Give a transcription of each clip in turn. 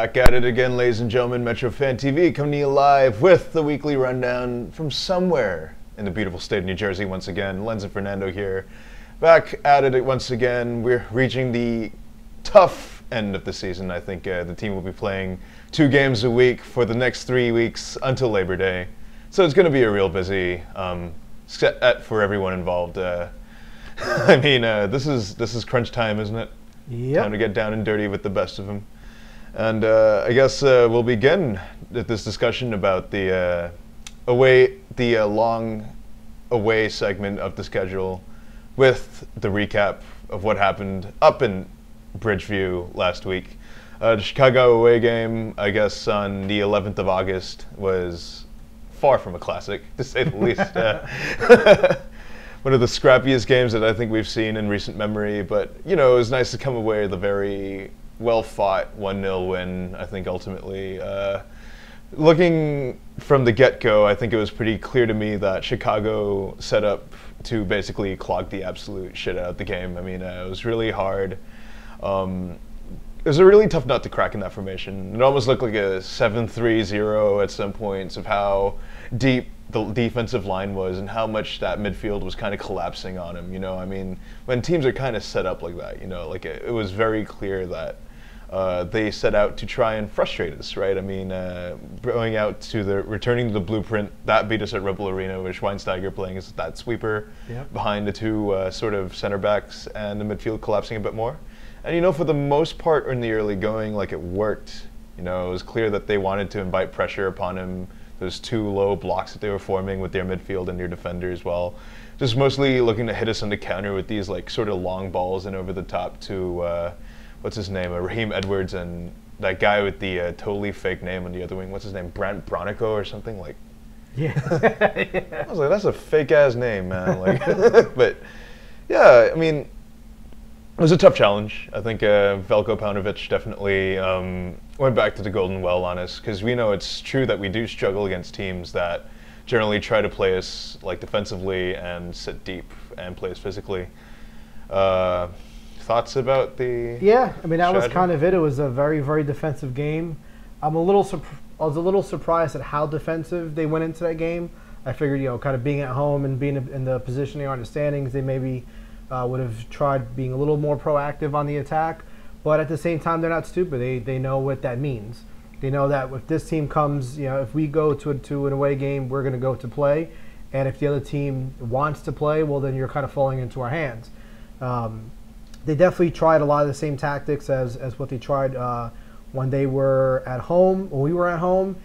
Back at it again, ladies and gentlemen. MetroFanTV coming to you live with the weekly rundown from somewhere in the beautiful state of New Jersey once again. Lenz and Fernando here. Back at it once again. We're reaching the tough end of the season. I think the team will be playing 2 games a week for the next 3 weeks until Labor Day. So it's going to be a real busy set for everyone involved. I mean, this is crunch time, isn't it? Yep. Time to get down and dirty with the best of them. And I guess we'll begin this discussion about the long away segment of the schedule with the recap of what happened up in Bridgeview last week. The Chicago away game, I guess on the 11th of August, was far from a classic, to say the least. One of the scrappiest games that I think we've seen in recent memory, but you know, it was nice to come away with a very well-fought 1-0 win. I think ultimately, looking from the get-go, I think it was pretty clear to me that Chicago set up to basically clog the absolute shit out of the game. I mean, it was really hard. It was a really tough nut to crack in that formation. It almost looked like a 7-3-0 at some points of how deep the defensive line was and how much that midfield was kind of collapsing on him. You know, I mean, when teams are kind of set up like that, you know, like it was very clear that they set out to try and frustrate us, right? I mean, going out to returning to the blueprint, that beat us at Rebel Arena, where Schweinsteiger playing as that sweeper behind the 2 sort of center backs and the midfield collapsing a bit more. And, you know, for the most part in the early going, like, it worked. You know, it was clear that they wanted to invite pressure upon him. Those 2 low blocks that they were forming with their midfield and their defenders, while just mostly looking to hit us on the counter with these, like, sort of long balls and over the top to, what's his name, Raheem Edwards, and that guy with the totally fake name on the other wing. What's his name, Brant Bronico or something? Like, yeah. I was like, that's a fake-ass name, man. Like, but, yeah, I mean, it was a tough challenge. I think Veljko Paunovic definitely went back to the golden well on us, because we know it's true that we do struggle against teams that generally try to play us like defensively and sit deep and play us physically. Thoughts about the Yeah, I mean, that strategy? was kind of it. It was a very, very defensive game. I was a little surprised at how defensive they went into that game. I figured, you know, kind of being at home and being in the position they are in the standings, they maybe would have tried being a little more proactive on the attack. But at the same time, they're not stupid. They know what that means. They know that if this team comes, you know, if we go to an away game, we're going to go to play. And if the other team wants to play, well, then you're kind of falling into our hands. They definitely tried a lot of the same tactics as what they tried when they were at home. When we were at home,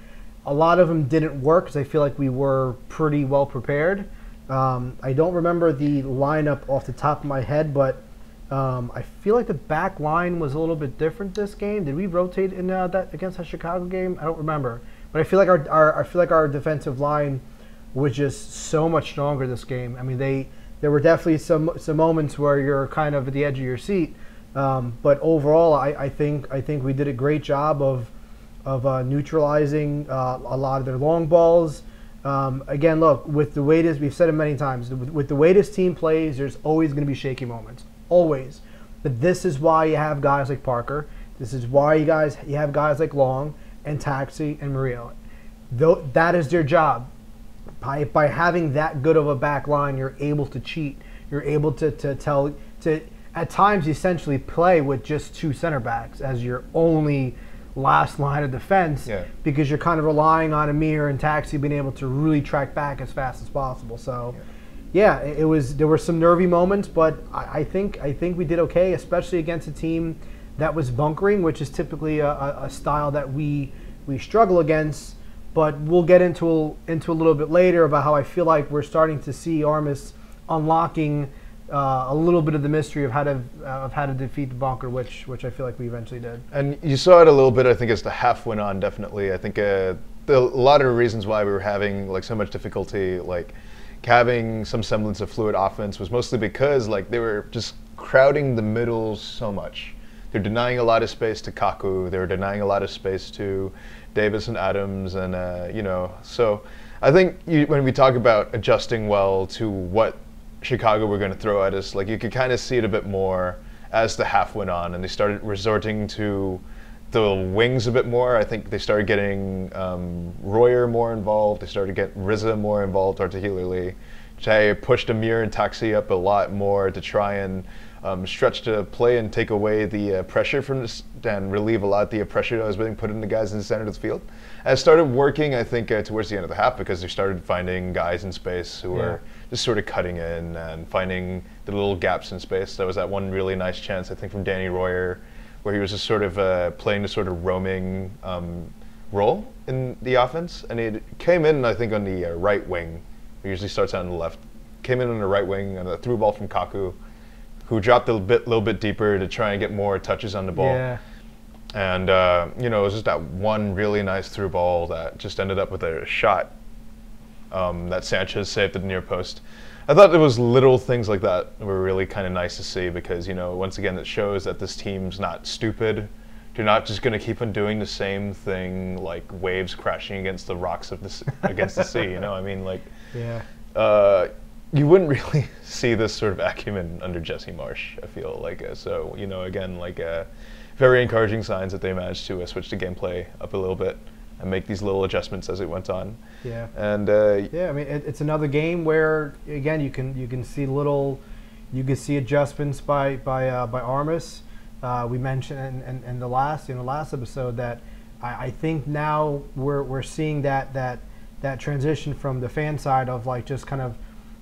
a lot of them didn't work because I feel like we were pretty well prepared. I don't remember the lineup off the top of my head, but I feel like the back line was a little bit different this game. Did we rotate in that against that Chicago game? I don't remember, but I feel like our defensive line was just so much stronger this game. I mean, there were definitely some moments where you're kind of at the edge of your seat, but overall, I think we did a great job of neutralizing a lot of their long balls. Again, look, with the way we've said it many times, with the way this team plays, there's always going to be shaky moments, always. But this is why you have guys like Parker. This is why you have guys like Long and Taxi and Murillo. That is their job. By having that good of a back line, you're able to cheat. You're able to at times essentially play with just 2 center backs as your only last line of defense, because you're kind of relying on Amir and Taxi being able to really track back as fast as possible. So, yeah, there were some nervy moments, but I think we did okay, especially against a team that was bunkering, which is typically a style that we struggle against. But we'll get into a little bit later about how I feel like we're starting to see Armas unlocking a little bit of the mystery of how to defeat the bunker, which I feel like we eventually did. And you saw it a little bit, I think, as the half went on. Definitely, I think a lot of the reasons why we were having like so much difficulty, like having some semblance of fluid offense, was mostly because like they were just crowding the middle so much. They're denying a lot of space to Kaku. They were denying a lot of space to Davis and Adams, and you know. So I think when we talk about adjusting well to what Chicago were going to throw at us, like you could kind of see it a bit more as the half went on, and they started resorting to the wings a bit more. I think they started getting Royer more involved. They started getting Riza more involved, particularly. They pushed Amir and Taxi up a lot more to try and stretch to play and take away the pressure from this and relieve a lot of the pressure that was being put in the guys in the center of the field. And it started working, I think, towards the end of the half, because they started finding guys in space who were just sort of cutting in and finding the little gaps in space. There was that one really nice chance, I think, from Danny Royer, where he was just sort of playing the sort of roaming role in the offense. And he came in, I think, on the right wing. He usually starts out on the left. Came in on the right wing and a through ball from Kaku, who dropped a little bit deeper to try and get more touches on the ball. Yeah. And, you know, it was just that one really nice through ball that just ended up with a shot that Sanchez saved at the near post. I thought it was little things like that were really kind of nice to see, because, you know, once again, it shows that this team's not stupid. They're not just going to keep on doing the same thing, like waves crashing against the rocks of against the sea, you know? I mean, like, you wouldn't really see this sort of acumen under Jesse Marsh, I feel like. So, you know, again, like, very encouraging signs that they managed to switch the gameplay up a little bit and make these little adjustments as it went on. Yeah. And yeah, I mean, it's another game where, again, you can see adjustments by Armas. We mentioned in the last episode that I think now we're seeing that transition from the fan side of, like, just kind of,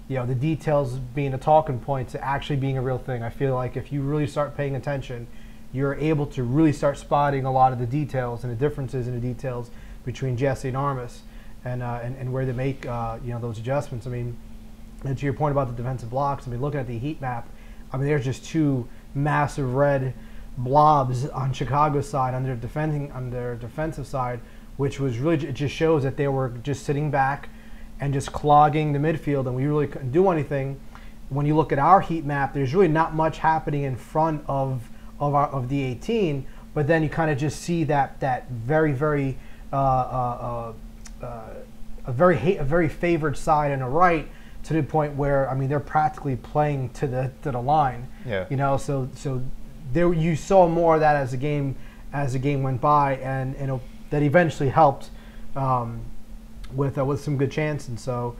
you know, the details being a talking point to actually being a real thing. I feel like if you really start paying attention, you're able to really start spotting a lot of the details and the differences in the details between Jesse and Armas, and where they make you know, those adjustments. I mean, and to your point about the defensive blocks, I mean, looking at the heat map, I mean, there's just two massive red blobs on Chicago's side on their defensive side, which was really, it just shows that they were just sitting back and just clogging the midfield, and we really couldn't do anything. When you look at our heat map, there's really not much happening in front of the 18, but then you kind of just see that very a very favored side on the right, to the point where, I mean, they're practically playing to the line. Yeah. You know, so there you saw more of that as the game went by, and you know, that eventually helped with some good chances. And so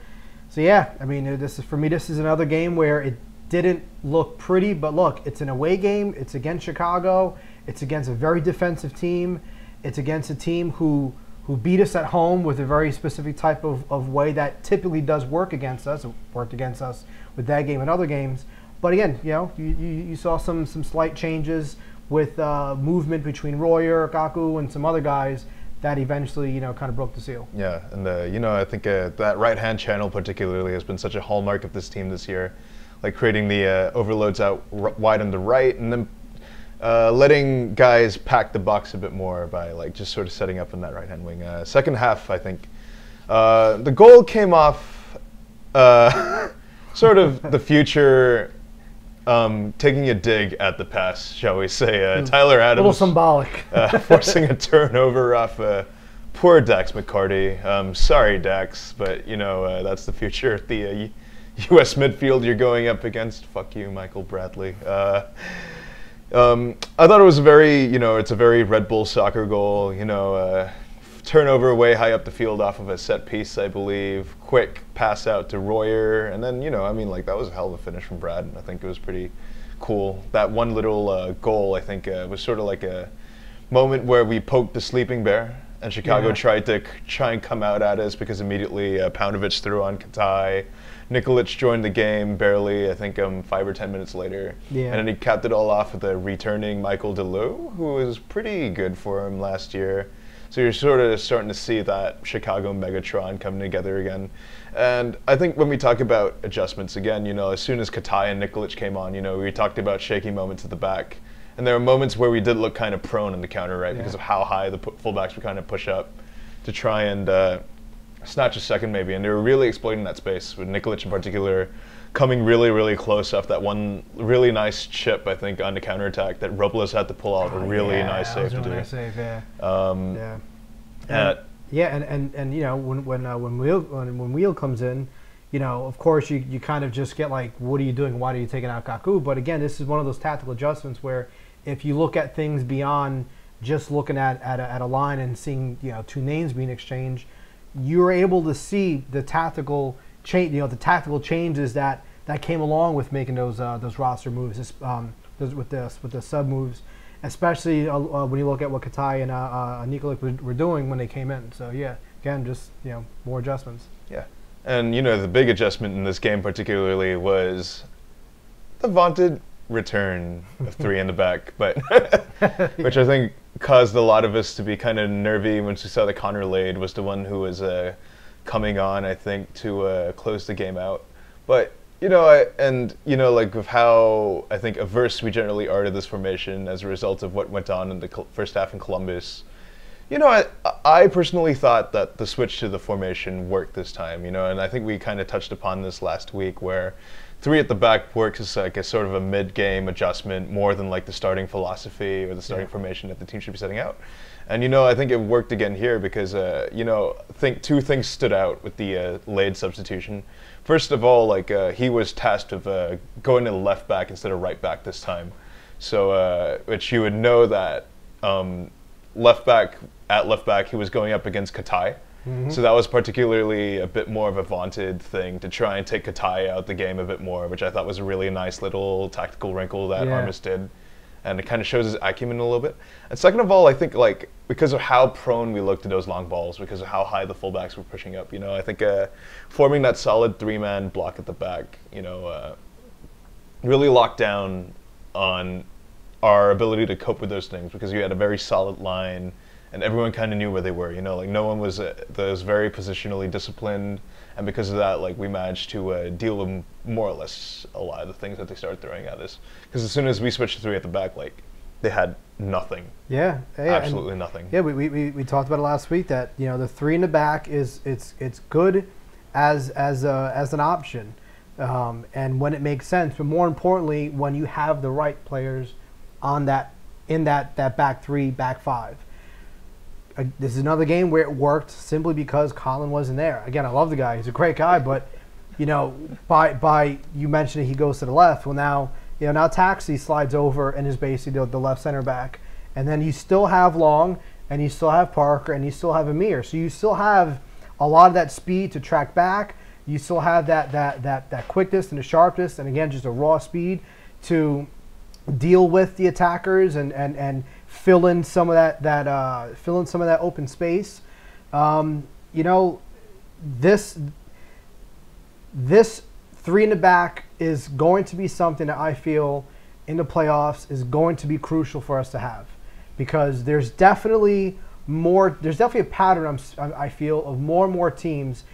yeah, I mean, this is another game where it didn't look pretty, but look, it's an away game. It's against Chicago. It's against a very defensive team. It's against a team who beat us at home with a very specific type of way that typically does work against us. It worked against us with that game and other games. But again, you know, you saw some slight changes with movement between Royer, Kaku, and some other guys that eventually, you know, kind of broke the seal. Yeah, and you know, I think that right-hand channel particularly has been such a hallmark of this team this year, like creating the overloads out wide on the right, and then letting guys pack the box a bit more by, like, just sort of setting up in that right-hand wing. Second half, I think, the goal came off sort of the future taking a dig at the pass, shall we say. Tyler Adams. A little symbolic. Forcing a turnover off poor Dax McCarty. Sorry, Dax, but, you know, that's the future. The U.S. midfield you're going up against. Fuck you, Michael Bradley. I thought it was it's a very Red Bull soccer goal, you know, turnover way high up the field off of a set piece, I believe, quick pass out to Royer, and then, you know, I mean, like, that was a hell of a finish from Brad. I think it was pretty cool. That one little goal, I think, was sort of like a moment where we poked the sleeping bear, and Chicago tried and come out at us, because immediately Paunovic threw on Katai. Nikolic joined the game barely, I think 5 or 10 minutes later. Yeah. And then he capped it all off with a returning Michael DeLue, who was pretty good for him last year. So you're sort of starting to see that Chicago Megatron coming together again. And I think when we talk about adjustments again, you know, as soon as Katai and Nikolic came on, you know, we talked about shaky moments at the back. And there were moments where we did look kind of prone in the counter, right, because of how high the fullbacks would kind of push up to try and snatch a second maybe. And they were really exploiting that space, with Nikolic in particular coming really, really close off that one really nice chip, I think, on the counterattack that Robles had to pull out a really nice save to do. Nice save, yeah. And you know, when Wheel comes in, you know, of course you kind of just get like, what are you doing? Why are you taking out Kaku? But again, this is one of those tactical adjustments where if you look at things beyond just looking at a line and seeing, you know, two names being exchanged, you're able to see the tactical change, you know, the tactical changes that came along with making those roster moves, with the sub moves, especially when you look at what Katai and Nikolic were doing when they came in. So yeah, again, just, you know, more adjustments. Yeah, and you know, the big adjustment in this game particularly was the vaunted return of three in the back, but which I think caused a lot of us to be kind of nervy once we saw that Connor Lade was the one who was coming on, I think, to close the game out. But you know, like with how I think averse we generally are to this formation as a result of what went on in the first half in Columbus, you know, I personally thought that the switch to the formation worked this time, you know, and I think we kind of touched upon this last week, where three at the back works as like a sort of a mid-game adjustment more than like the starting philosophy or the starting formation that the team should be setting out. And, you know, I think it worked again here because, you know, I think two things stood out with the Lade substitution. First of all, like, he was tasked with going to the left back instead of right back this time. So, which you would know that left back, he was going up against Katai. Mm-hmm. So that was particularly a bit more of a vaunted thing to try and take Katai out the game a bit more, which I thought was a really nice little tactical wrinkle that Armas did. And it kind of shows his acumen a little bit. And second of all, I think, like, because of how prone we looked to those long balls, because of how high the fullbacks were pushing up, you know, I think forming that solid three-man block at the back, you know, really locked down on our ability to cope with those things, because you had a very solid line and everyone kind of knew where they were, you know, like no one was very positionally disciplined, and because of that, like, we managed to deal with more or less a lot of the things that they started throwing at us. Because as soon as we switched to three at the back, like, they had nothing. Yeah, absolutely nothing. Yeah, we talked about it last week that, you know, the three in the back it's good as an option, and when it makes sense, but more importantly, when you have the right players on in that back three, back five. This is another game where it worked simply because Colin wasn't there. Again, I love the guy; he's a great guy. But, you know, by you mentioned he goes to the left. Well, now, you know, now Taxi slides over and is basically the left center back, and then you still have Long, and you still have Parker, and you still have Amir. So you still have a lot of that speed to track back. You still have that quickness and the sharpness, and again, just a raw speed to deal with the attackers and fill in some of that open space. You know, this three in the back is going to be something that I feel in the playoffs is going to be crucial for us to have, because there's definitely a pattern I feel of more and more teams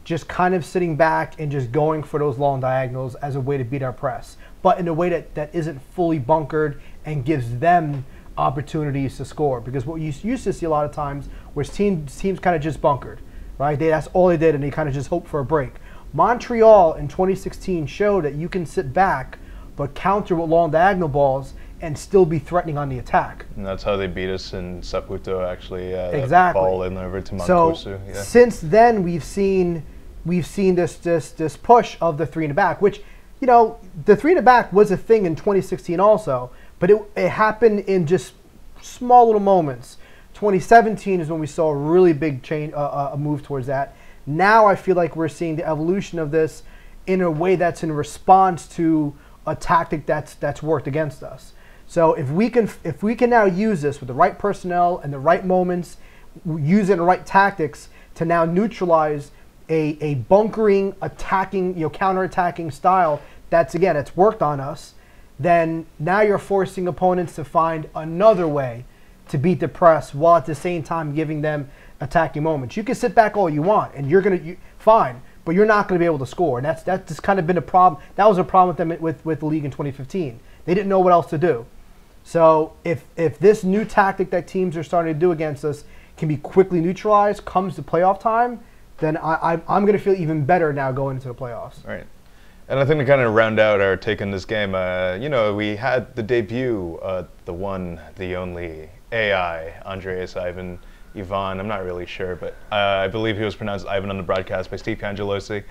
just kind of sitting back and just going for those long diagonals as a way to beat our press, but in a way that isn't fully bunkered and gives them opportunities to score. Because what you used to see a lot of times was teams kind of just bunkered, right? That's all they did, and they kind of just hoped for a break. Montreal in 2016 showed that you can sit back but counter with long diagonal balls and still be threatening on the attack. And that's how they beat us in Saputo, actually. Exactly. That ball in over to Mancuso. So since then, we've seen this push of the three in the back, which, you know, the three in the back was a thing in 2016 also, but it happened in just small little moments. 2017 is when we saw a really big change, a move towards that. Now I feel like we're seeing the evolution of this in a way that's in response to a tactic that's worked against us. So if we can now use this with the right personnel and the right moments, use it in the right tactics to now neutralize a bunkering, attacking, you know, counter-attacking style that's worked on us, then now you're forcing opponents to find another way to beat the press while at the same time giving them attacking moments. You can sit back all you want, and you're fine, but you're not going to be able to score. And that's just kind of been a problem. That was a problem with them with the league in 2015. They didn't know what else to do. So if this new tactic that teams are starting to do against us can be quickly neutralized comes to playoff time, then I'm going to feel even better now going into the playoffs. Right. And I think to kind of round out our take on this game, you know, we had the debut, the one, the only AI, Andreas Ivan, I'm not really sure, but I believe he was pronounced Ivan on the broadcast by Steve Cangelosi.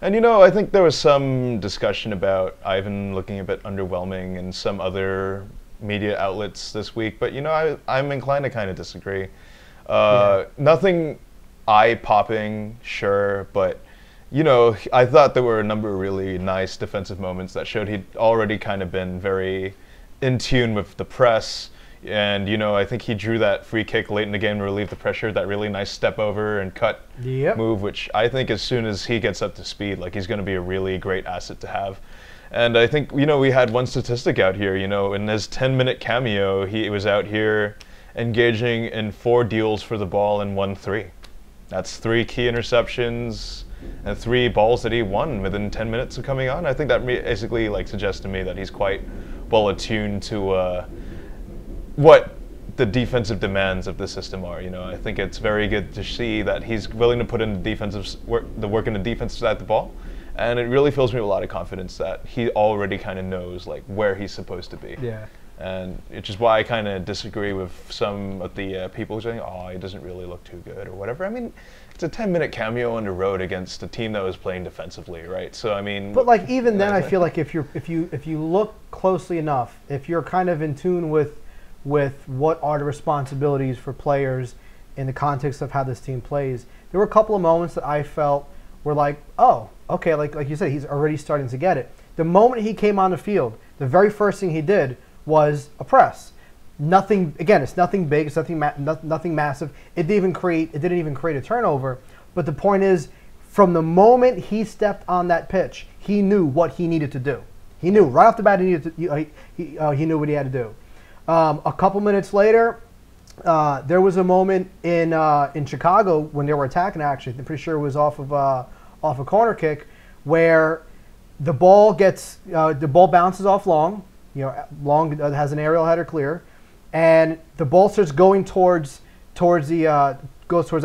And, you know, I think there was some discussion about Ivan looking a bit underwhelming and some other media outlets this week, but you know, I'm inclined to kind of disagree. Nothing eye-popping, sure, but you know, I thought there were a number of really nice defensive moments that showed he'd already kind of been very in tune with the press. And, you know, I think he drew that free kick late in the game to relieve the pressure, that really nice step over and cut move, which I think as soon as he gets up to speed, like, he's going to be a really great asset to have. And I think, you know, we had one statistic out here, you know, in his 10-minute cameo, he was out here engaging in 4 deals for the ball and won 3. That's 3 key interceptions and 3 balls that he won within 10 minutes of coming on. I think that basically, like, suggests to me that he's quite well attuned to what the defensive demands of the system are. You know, I think it's very good to see that he's willing to put in the work in the defensive side of the ball, and it really fills me with a lot of confidence that he already kind of knows like where he's supposed to be. Yeah. And it's just why I kind of disagree with some of the people saying, "Oh, he doesn't really look too good" or whatever. I mean, it's a 10-minute cameo on the road against a team that was playing defensively, right? So I mean, but like even then, I feel like if you look closely enough, if you're kind of in tune with what are the responsibilities for players in the context of how this team plays, there were a couple of moments that I felt were like, oh, okay, like you said, he's already starting to get it. The moment he came on the field, the very first thing he did was a press. Nothing, again, it's nothing big, it's nothing massive. It didn't even create a turnover. But the point is, from the moment he stepped on that pitch, he knew what he needed to do. He knew right off the bat he knew what he had to do. A couple minutes later, there was a moment in Chicago when they were attacking. Actually, I'm pretty sure it was off a corner kick, where the ball bounces off Long. You know, Long has an aerial header clear, and the ball starts going towards out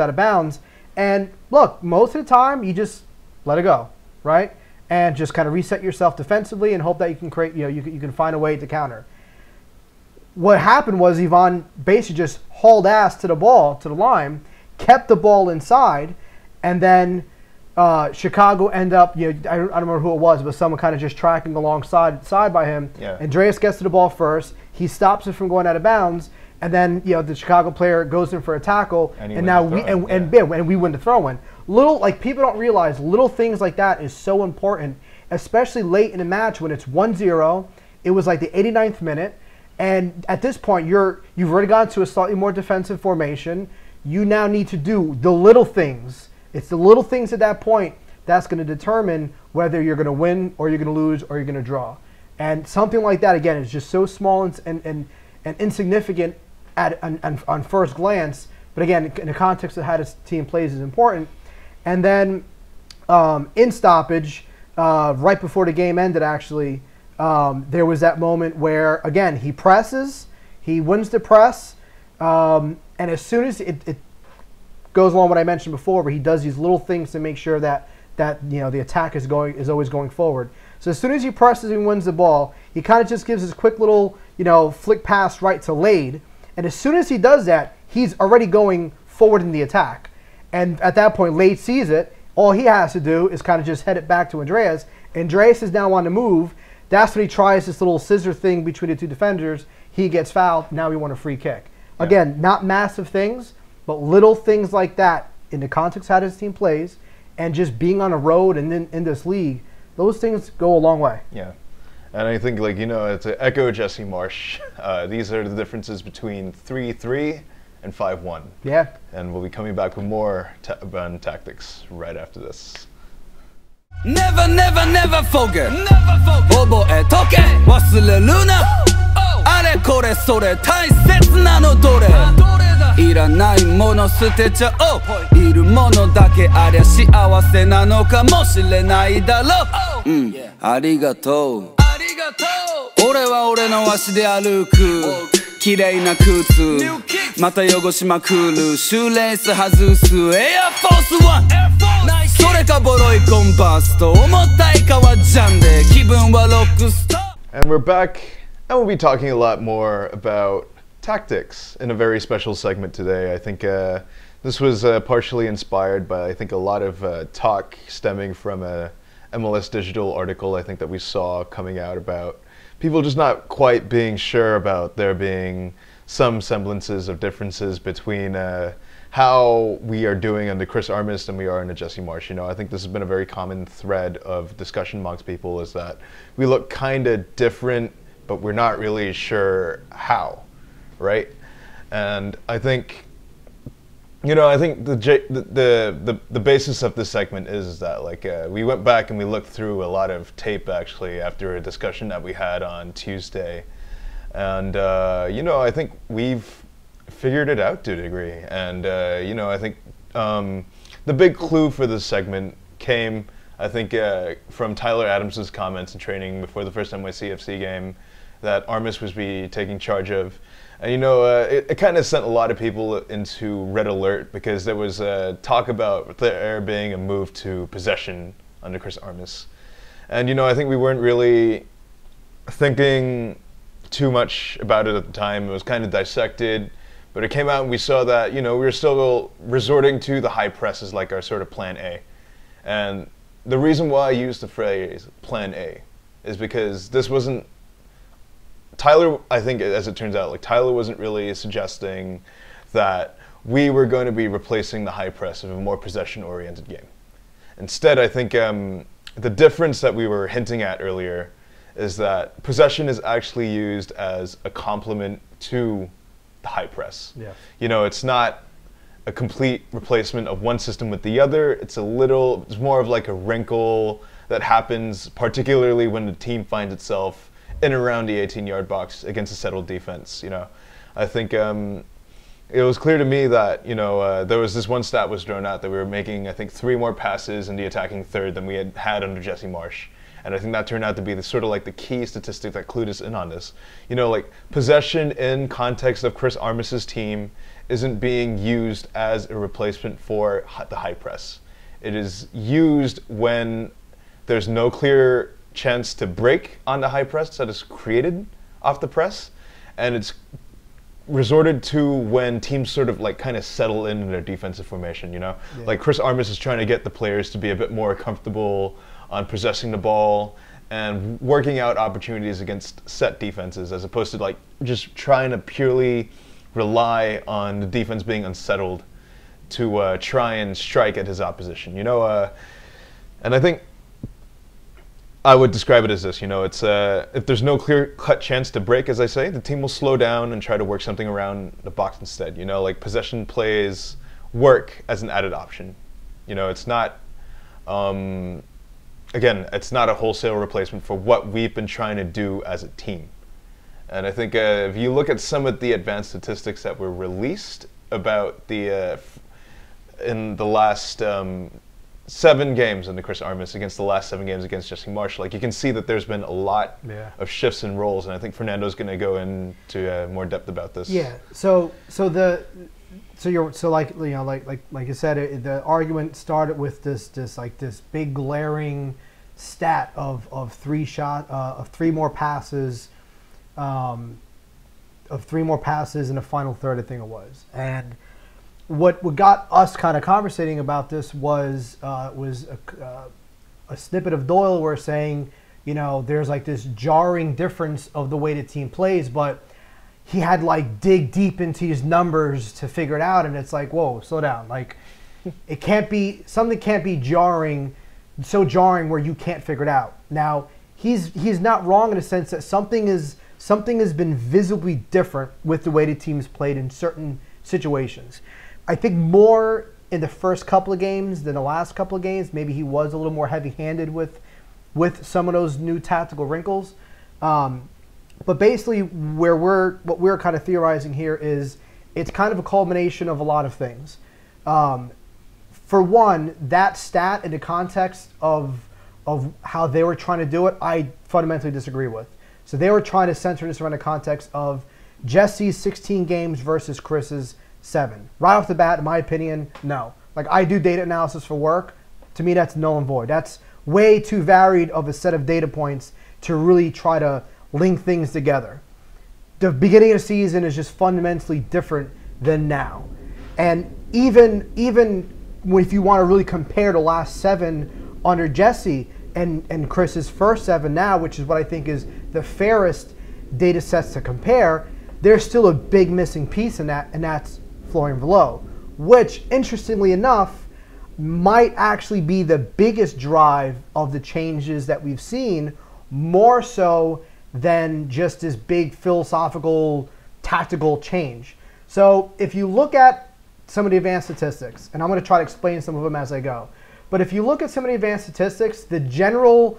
of bounds. And look, most of the time you just let it go, right? And just kind of reset yourself defensively and hope that you can create. You know, you can find a way to counter. What happened was Ivan basically just hauled ass to the line, kept the ball inside, and then Chicago ended up, you know, I don't remember who it was, but someone kind of just tracking alongside by him. Yeah. Andreas gets to the ball first. He stops it from going out of bounds, and then, you know, the Chicago player goes in for a tackle, and we win the throw-in. Little, like, people don't realize little things like that is so important, especially late in the match when it's 1-0. It was like the 89th minute. And at this point, you've already gone to a slightly more defensive formation. You now need to do the little things. It's the little things at that point that's going to determine whether you're going to win or you're going to lose or you're going to draw. And something like that, again, is just so small and insignificant on first glance. But again, in the context of how this team plays is important. And then in stoppage, right before the game ended, actually, there was that moment where, again, he presses, he wins the press, and as soon as it goes along what I mentioned before, where he does these little things to make sure that you know the attack is always going forward. So as soon as he presses and wins the ball, he kind of just gives his quick little, you know, flick pass right to Lade, and as soon as he does that, he's already going forward in the attack. And at that point, Lade sees it. All he has to do is kind of just head it back to Andreas. Andreas is now on the move. That's when he tries this little scissor thing between the two defenders. He gets fouled. Now we want a free kick. Yeah. Again, not massive things, but little things like that in the context of how this team plays, and just being on a road and in this league, those things go a long way. Yeah. And I think, like, you know, to echo Jesse Marsh, these are the differences between 3-3 and 5-1. Yeah. And we'll be coming back with more on tactics right after this. Never, never, never forget. Obo e toke. Wasureru na. Are kore sore taisetsu nano dore. Iranai mono sutechao. Iru mono dake aria shiawase nano ka mo shirenai daro. Arigatou. Ore wa ore no ashi de aruku. Kirei na kutsu. Mata yogoshimakuru. Shoelace hazusu. Air Force One. And we're back, and we'll be talking a lot more about tactics in a very special segment today. I think this was partially inspired by, I think, a lot of talk stemming from an MLS Digital article I think that we saw coming out about people just not quite being sure about there being some semblances of differences between how we are doing under Chris Armas than we are under Jesse Marsch. You know, I think this has been a very common thread of discussion amongst people, is that we look kind of different, but we're not really sure how, right? And I think, you know, I think the basis of this segment is that, like, we went back and we looked through a lot of tape, actually, after a discussion that we had on Tuesday. And, you know, I think we've figured it out to a degree. And, you know, I think the big clue for this segment came, I think, from Tyler Adams' comments in training before the first NYCFC game that Armas was be taking charge of. And, you know, it kind of sent a lot of people into red alert, because there was talk about there being a move to possession under Chris Armas. And, you know, I think we weren't really thinking too much about it at the time. It was kind of dissected, but it came out and we saw that, you know, we were still resorting to the high press as like our sort of plan A. And the reason why I use the phrase plan A is because this wasn't Tyler, I think, as it turns out, like, Tyler wasn't really suggesting that we were going to be replacing the high press of a more possession-oriented game. Instead, I think the difference that we were hinting at earlier is that possession is actually used as a complement to the high press. Yeah. You know, it's not a complete replacement of one system with the other. It's more of like a wrinkle that happens particularly when the team finds itself in and around the 18-yard box against a settled defense. You know, I think it was clear to me that, you know, there was this one stat was thrown out that we were making, I think, 3 more passes in the attacking third than we had under Jesse Marsch. And I think that turned out to be the sort of like the key statistic that clued us in on this. You know, like, possession in context of Chris Armas' team isn't being used as a replacement for the high press. It is used when there's no clear chance to break on the high press that is created off the press, and it's resorted to when teams sort of like kind of settle in their defensive formation, you know? Yeah. Like, Chris Armas is trying to get the players to be a bit more comfortable on possessing the ball and working out opportunities against set defenses, as opposed to like just trying to purely rely on the defense being unsettled to try and strike at his opposition, you know? And I think I would describe it as this, you know, it's if there's no clear-cut chance to break, as I say, the team will slow down and try to work something around the box instead. You know, like, possession plays work as an added option. You know, it's not, again, it's not a wholesale replacement for what we've been trying to do as a team. And I think if you look at some of the advanced statistics that were released about the in the last 7 games under Chris Armas against the last 7 games against Jesse Marsch, like, you can see that there's been a lot of shifts in roles, and I think Fernando's going to go into more depth about this. Yeah. So like, you know, like you said, the argument started with this big glaring stat of 3 more passes, of 3 more passes in the final third, I think it was, and what got us kind of conversating about this was a snippet of Doyle where saying, you know, there's like this jarring difference of the way the team plays, but he had like dig deep into his numbers to figure it out, and it's like, whoa, slow down. Like, it can't be, something can't be jarring, so jarring where you can't figure it out. Now, he's not wrong in the sense that something has been visibly different with the way the team's played in certain situations. I think more in the first couple of games than the last couple of games. Maybe he was a little more heavy-handed with some of those new tactical wrinkles. But basically, what we're kind of theorizing here is it's kind of a culmination of a lot of things. For one, that stat in the context of how they were trying to do it, I fundamentally disagree with. So they were trying to center this around the context of Jesse's 16 games versus Chris's 7. Right off the bat, in my opinion, no. Like, I do data analysis for work. To me, that's null and void. That's way too varied of a set of data points to really try to link things together. The beginning of the season is just fundamentally different than now. And even if you want to really compare the last 7 under Jesse, and Chris's first 7 now, which is what I think is the fairest data sets to compare, there's still a big missing piece in that, and that's Florian Valot, which, interestingly enough, might actually be the biggest drive of the changes that we've seen, more so than just this big philosophical, tactical change. So if you look at some of the advanced statistics, and I'm going to try to explain some of them as I go, but if you look at some of the advanced statistics, the general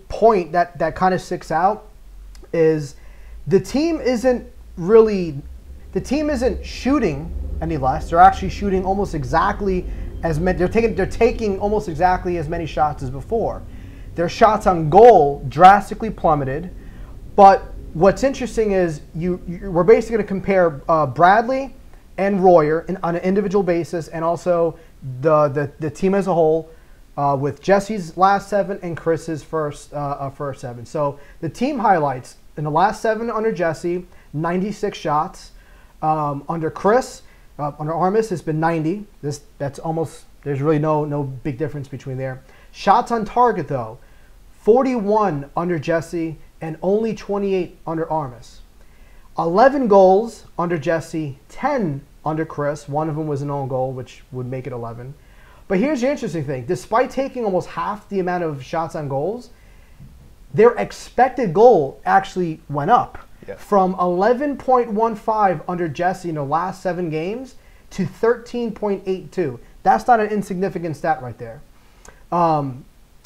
point that kind of sticks out is the team isn't shooting any less. They're actually shooting almost exactly as many. They're taking almost exactly as many shots as before. Their shots on goal drastically plummeted. But what's interesting is we're basically going to compare Bradley and Royer on an individual basis, and also the team as a whole, with Jesse's last 7 and Chris's first 7. So the team highlights in the last 7 under Jesse, 96 shots. Under Chris, under Armas, it's been 90. That's almost, there's really no big difference between there. Shots on target though, 41 under Jesse and only 28 under Armas. 11 goals under Jesse, 10 under Chris. One of them was an own goal, which would make it 11. But here's the interesting thing. Despite taking almost half the amount of shots on goals, their expected goal actually went up. Yeah. From 11.15 under Jesse in the last 7 games to 13.82. That's not an insignificant stat right there.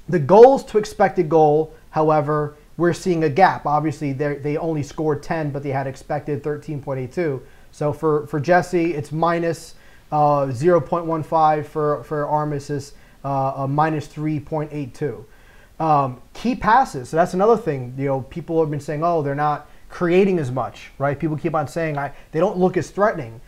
The goals to expected goal, however, we're seeing a gap. Obviously, they only scored 10, but they had expected 13.82. So for Jesse, it's minus 0.15. For Armas, is minus 3.82. Key passes. So that's another thing. People have been saying, oh, they're not creating as much, right? People keep on saying they don't look as threatening.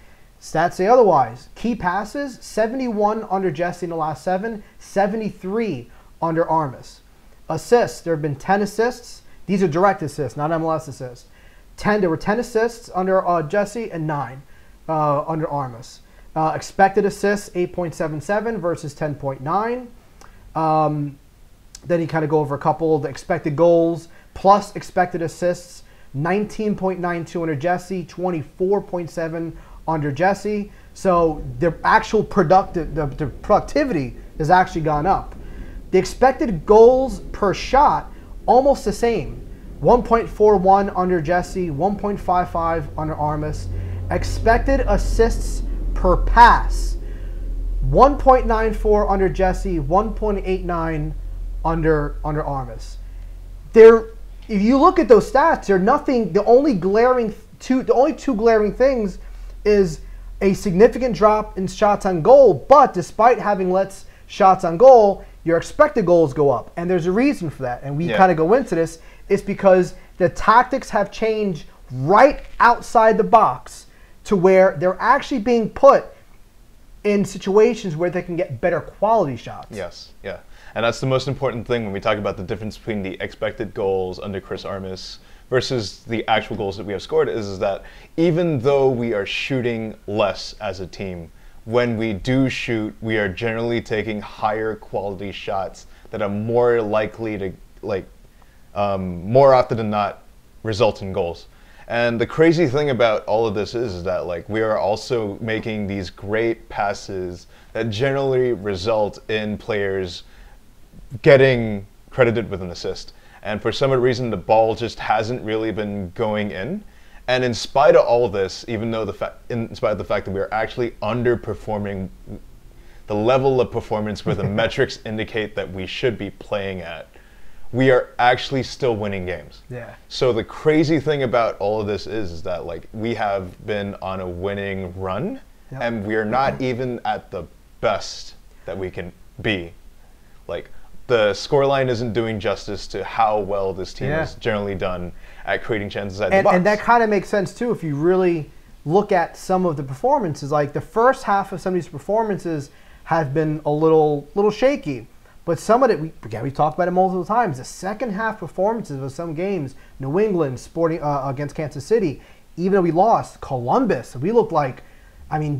Stats say otherwise. Key passes, 71 under Jesse in the last 7, 73 under Armas. Assists, there have been 10 assists. These are direct assists, not MLS assists. There were 10 assists under Jesse and 9 under Armas. Expected assists, 8.77 versus 10.9. Then you kind of go over a couple of the expected goals plus expected assists. 19.92 under Jesse, 24.7 under Jesse. So the actual the productivity has actually gone up. The expected goals per shot, almost the same. 1.41 under Jesse, 1.55 under Armas. Expected assists per pass, 1.94 under Jesse, 1.89 under Armas. If you look at those stats, they're nothing. The only two glaring things is a significant drop in shots on goal. But despite having less shots on goal, your expected goals go up, and there's a reason for that. And we kind of go into this. It's because the tactics have changed right outside the box to where they're actually being put in situations where they can get better quality shots. Yes, yeah. And that's the most important thing when we talk about the difference between the expected goals under Chris Armas versus the actual goals that we have scored is that even though we are shooting less as a team, when we do shoot, we are generally taking higher quality shots that are more likely to, more often than not, result in goals. And the crazy thing about all of this is that we are also making these great passes that generally result in players getting credited with an assist. And for some reason, the ball just hasn't really been going in. And in spite of all of this, even though in spite of the fact that we are actually underperforming the level of performance where the metrics indicate that we should be playing at, we are actually still winning games. Yeah. So the crazy thing about all of this is that we have been on a winning run, and we are not even at the best that we can be. The scoreline isn't doing justice to how well this team has generally done at creating chances at the box. And that kind of makes sense too if you really look at some of the performances. The first half of some of these performances have been a little shaky. But some of it, we talked about it multiple times. The second half performances of some games, New England, Sporting against Kansas City, even though we lost, Columbus, we looked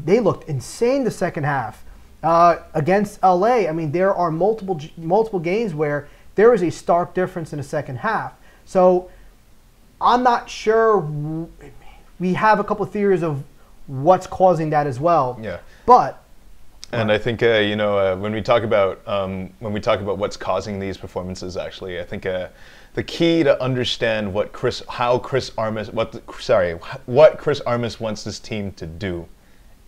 they looked insane the second half. Against LA, I mean, there are multiple games where there is a stark difference in the second half. So I'm not sure. We have a couple of theories of what's causing that as well. Yeah. But and I think when we talk about what's causing these performances, actually, I think the key to understand what Chris Armas wants this team to do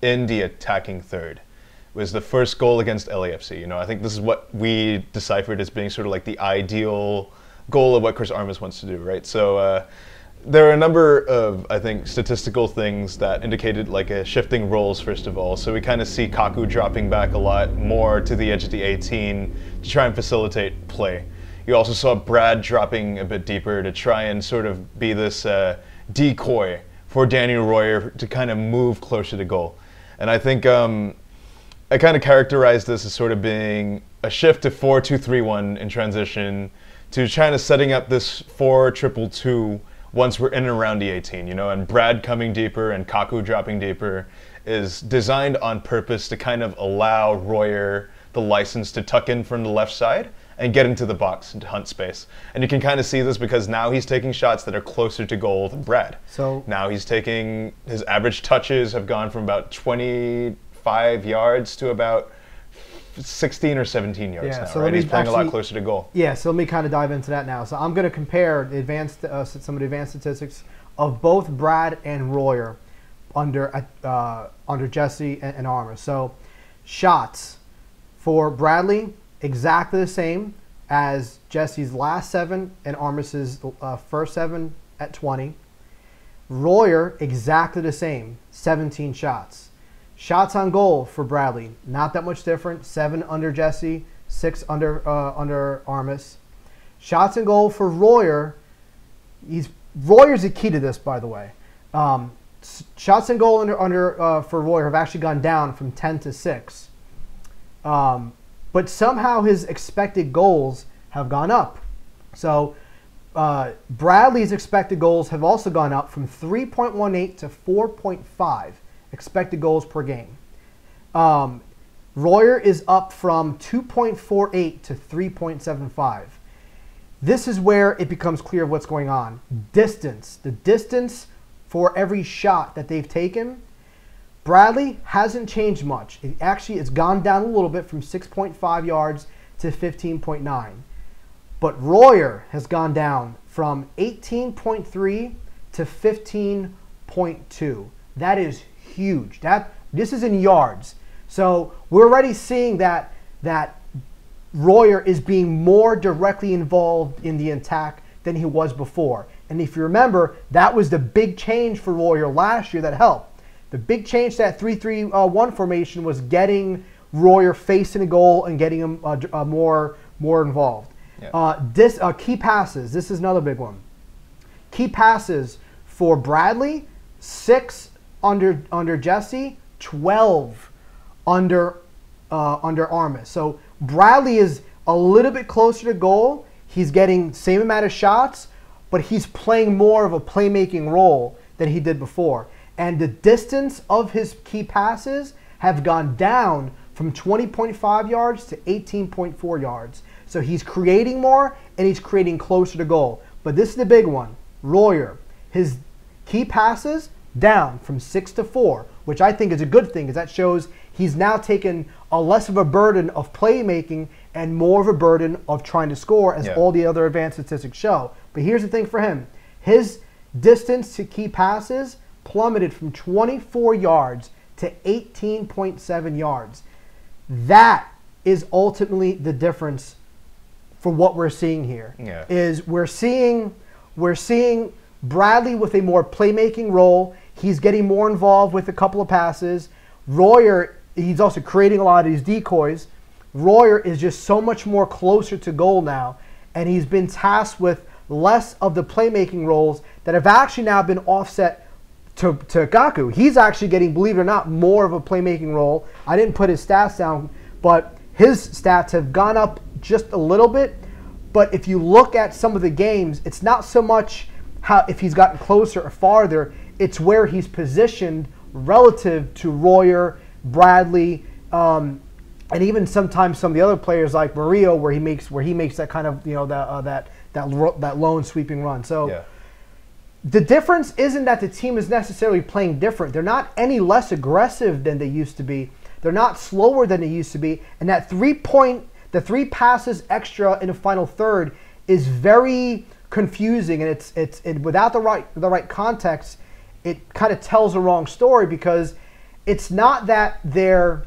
in the attacking third was the first goal against LAFC. You know, I think this is what we deciphered as being sort of like the ideal goal of what Chris Armas wants to do, right? So there are a number of, I think, statistical things that indicated like a shifting roles, first of all. So we kind of see Kaku dropping back a lot more to the edge of the 18 to try and facilitate play. You also saw Brad dropping a bit deeper to try and sort of be this decoy for Daniel Royer to kind of move closer to goal. And I think I kind of characterize this as sort of being a shift to 4-2-3-1 in transition to trying to setting up this 4-2-2-2 once we're in and around the 18, you know, and Brad coming deeper and Kaku dropping deeper is designed on purpose to kind of allow Royer the license to tuck in from the left side and get into the box and to hunt space. And you can kind of see this because now he's taking shots that are closer to goal than Brad. So now he's taking, his average touches have gone from about 25 yards to about 16 or 17 yards now, so right? He's playing a lot closer to goal. Yeah, so let me kind of dive into that now. So I'm going to compare the some of the advanced statistics of both Brad and Royer under Jesse and Armas. So shots for Bradley, exactly the same as Jesse's last 7 and Armas's first 7 at 20. Royer, exactly the same, 17 shots. Shots on goal for Bradley, not that much different. 7 under Jesse, 6 under Armas. Shots on goal for Royer. Royer's the key to this, by the way. Shots on goal for Royer have actually gone down from 10 to 6. But somehow his expected goals have gone up. So Bradley's expected goals have also gone up from 3.18 to 4.5. expected goals per game. Royer is up from 2.48 to 3.75. This is where it becomes clear what's going on. Distance. The distance for every shot that they've taken, Bradley hasn't changed much. It's gone down a little bit from 6.5 yards to 15.9. But Royer has gone down from 18.3 to 15.2. That is huge. This is in yards. So we're already seeing that Royer is being more directly involved in the attack than he was before. And if you remember, that was the big change for Royer last year that helped. The big change to that 3-3-1 formation was getting Royer facing a goal and getting him more involved. Yeah. Key passes. This is another big one. Key passes for Bradley, 6 under Jesse, 12 under Armas. So Bradley is a little bit closer to goal. He's getting same amount of shots, but he's playing more of a playmaking role than he did before. And the distance of his key passes have gone down from 20.5 yards to 18.4 yards. So he's creating more and he's creating closer to goal. But this is the big one. Royer, his key passes down from 6 to 4, which I think is a good thing because that shows he's now taken a less of a burden of playmaking and more of a burden of trying to score, as all the other advanced statistics show. But here's the thing for him. His distance to key passes plummeted from 24 yards to 18.7 yards. That is ultimately the difference for what we're seeing here. Yeah. Is we're seeing Bradley with a more playmaking role. He's getting more involved with a couple of passes. Royer, he's also creating a lot of these decoys. Royer is just so much more closer to goal now, and he's been tasked with less of the playmaking roles that have actually now been offset to Kaku. He's actually getting, believe it or not, more of a playmaking role. I didn't put his stats down, but his stats have gone up just a little bit. But if you look at some of the games, it's not so much how if he's gotten closer or farther, it's where he's positioned relative to Royer, Bradley, and even sometimes some of the other players like Murillo, where he makes that kind of that lone sweeping run. So. Yeah. The difference isn't that the team is necessarily playing different. They're not any less aggressive than they used to be. They're not slower than they used to be. And that the 3 passes extra in the final third is very confusing. And it's without the right context, it kind of tells the wrong story, because it's not that they're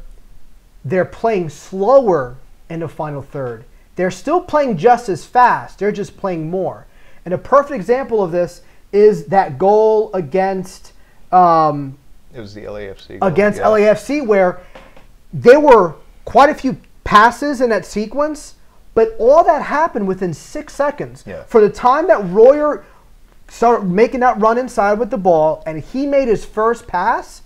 playing slower in the final third. They're still playing just as fast. They're just playing more. And a perfect example of this is that goal against it was the LAFC goal. Against LAFC, where there were quite a few passes in that sequence, but all that happened within 6 seconds. Yeah. For the time that Royer started making that run inside with the ball and he made his first pass,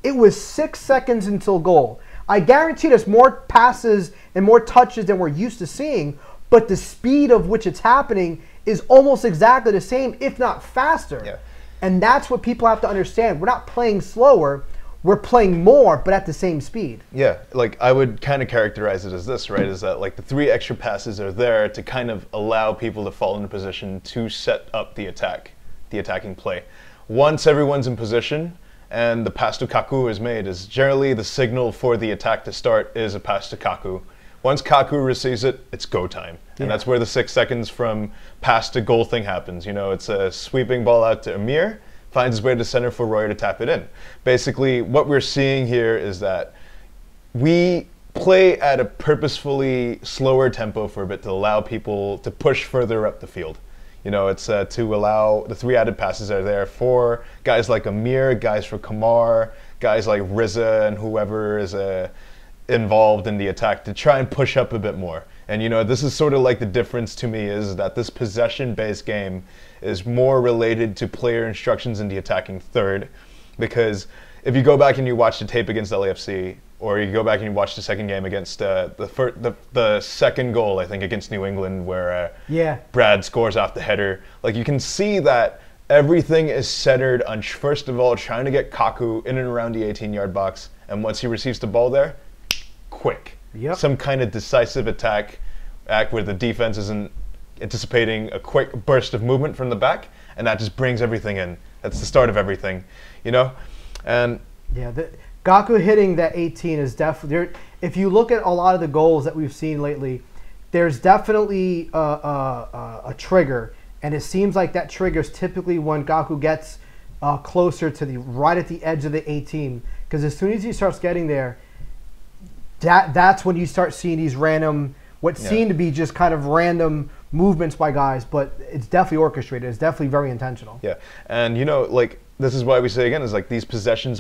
it was 6 seconds until goal. I guarantee there's more passes and more touches than we're used to seeing, but the speed of which it's happening is almost exactly the same, if not faster. Yeah. And that's what people have to understand. We're not playing slower, we're playing more, but at the same speed. Yeah, like I would kind of characterize it as this, right? Is that like the 3 extra passes are there to kind of allow people to fall into position to set up the attacking play. Once everyone's in position and the pass to Kaku is made, is generally the signal for the attack to start is a pass to Kaku. Once Kaku receives it, it's go time. And that's where the 6 seconds from pass to goal thing happens. You know, it's a sweeping ball out to Amir, finds his way to center for Royer to tap it in. Basically, what we're seeing here is that we play at a purposefully slower tempo for a bit to allow people to push further up the field. You know, it's to allow the 3 added passes are there for guys like Amir, guys for Kamar, guys like Riza, and whoever is involved in the attack to try and push up a bit more. And you know, this is sort of like the difference to me is that this possession-based game is more related to player instructions in the attacking third, because if you go back and you watch the tape against LAFC, or you go back and you watch the second game against the second goal, I think, against New England, where Brad scores off the header, like you can see that everything is centered on, first of all, trying to get Kaku in and around the 18-yard box, and once he receives the ball there, quick. Some kind of decisive act where the defense isn't anticipating a quick burst of movement from the back, and that just brings everything in. That's the start of everything, you know? And Gaku hitting that 18 is definitely, if you look at a lot of the goals that we've seen lately, there's definitely a trigger, and it seems like that trigger is typically when Gaku gets closer to right at the edge of the 18, because as soon as he starts getting there, that's when you start seeing these random, what seem to be just kind of random movements by guys, but it's definitely orchestrated. It's definitely very intentional. Yeah, and you know, like this is why we say again is like these possession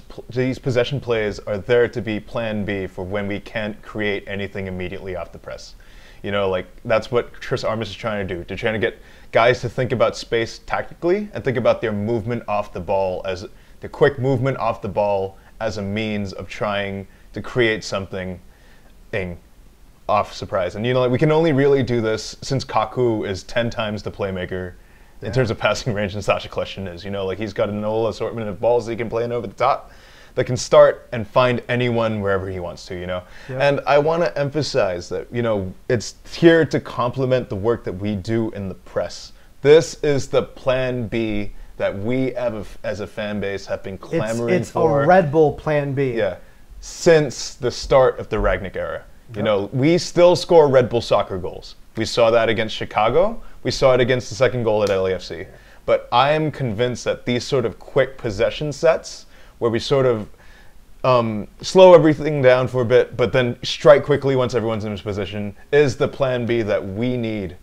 plays are there to be plan B for when we can't create anything immediately off the press. You know, like that's what Chris Armas is trying to do. They're trying to get guys to think about space tactically and think about their movement off the ball as the quick movement off the ball as a means of trying to create something off surprise. And you know, like, we can only really do this since Kaku is 10 times the playmaker in terms of passing range than Sasha Kljestan is. You know, like he's got a whole assortment of balls that he can play in over the top that can start and find anyone wherever he wants to, you know. And I want to emphasize that, you know, it's here to complement the work that we do in the press. This is the plan B that we have as a fan base have been clamoring for. It's a Red Bull plan B. Yeah. Since the start of the Ragnick era. You know, we still score Red Bull soccer goals. We saw that against Chicago. We saw it against the second goal at LAFC. But I am convinced that these sort of quick possession sets, where we sort of slow everything down for a bit, but then strike quickly once everyone's in his position, is the plan B that we need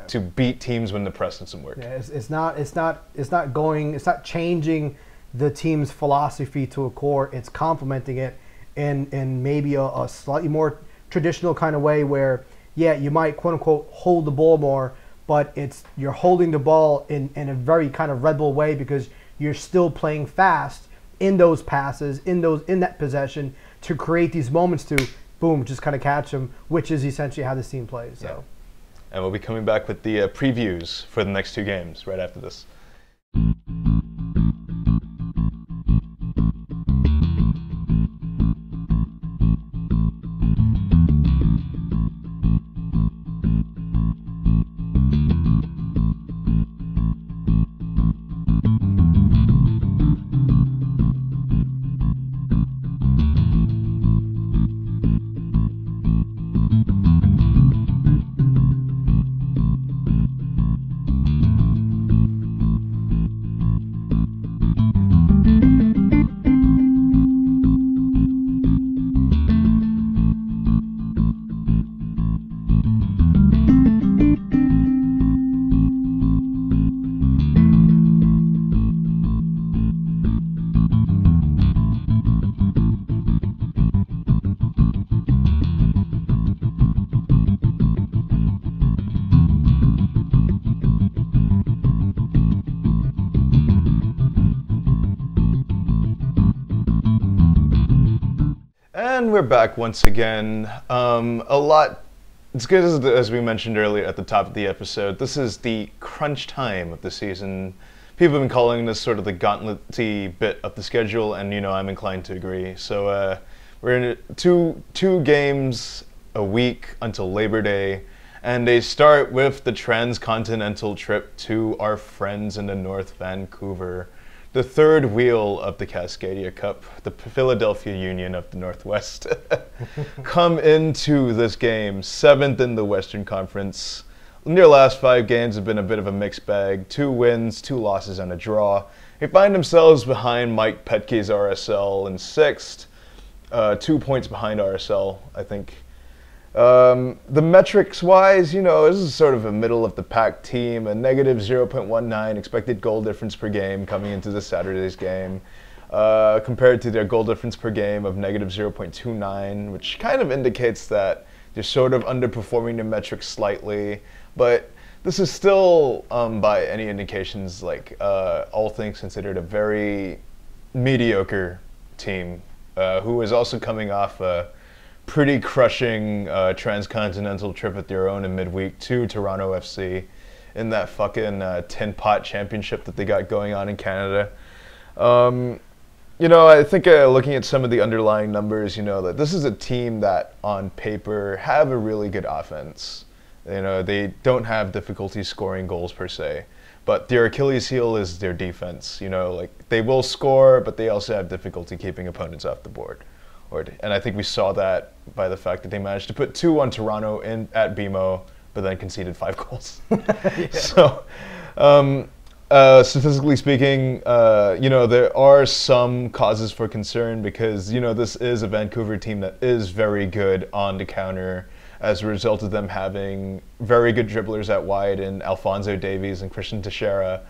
to beat teams when the press doesn't work. Yeah, it's not changing the team's philosophy to a core. It's complementing it in maybe a slightly more traditional kind of way where, you might quote unquote hold the ball more, but you're holding the ball in a very kind of Red Bull way because you're still playing fast in those passes, in that possession to create these moments to boom, just kind of catch them, which is essentially how this team plays. So. Yeah. And we'll be coming back with the previews for the next 2 games right after this. And we're back once again. It's good as we mentioned earlier at the top of the episode. This is the crunch time of the season. People have been calling this sort of the gauntlet-y bit of the schedule, and I'm inclined to agree. So we're in two games a week until Labor Day, and they start with the transcontinental trip to our friends in the North Vancouver. The third wheel of the Cascadia Cup, the Philadelphia Union of the Northwest, come into this game 7th in the Western Conference. Their last 5 games have been a bit of a mixed bag. 2 wins, 2 losses, and a draw. They find themselves behind Mike Petke's RSL in 6th, 2 points behind RSL, I think. The metrics-wise, this is sort of a middle-of-the-pack team, a negative 0.19 expected goal difference per game coming into this Saturday's game, compared to their goal difference per game of negative 0.29, which kind of indicates that they're sort of underperforming the metrics slightly, but this is still, by any indications, all things considered, a very mediocre team, who is also coming off a pretty crushing transcontinental trip at their own in midweek to Toronto FC in that fucking tin pot championship that they got going on in Canada. I think looking at some of the underlying numbers, that this is a team that on paper have a really good offense. They don't have difficulty scoring goals per se, but their Achilles heel is their defense. They will score, but they also have difficulty keeping opponents off the board. And I think we saw that by the fact that they managed to put 2 on Toronto at BMO, but then conceded 5 goals. So, statistically speaking, there are some causes for concern because, this is a Vancouver team that is very good on the counter as a result of them having very good dribblers out wide in Alphonso Davies and Christian Teixeira.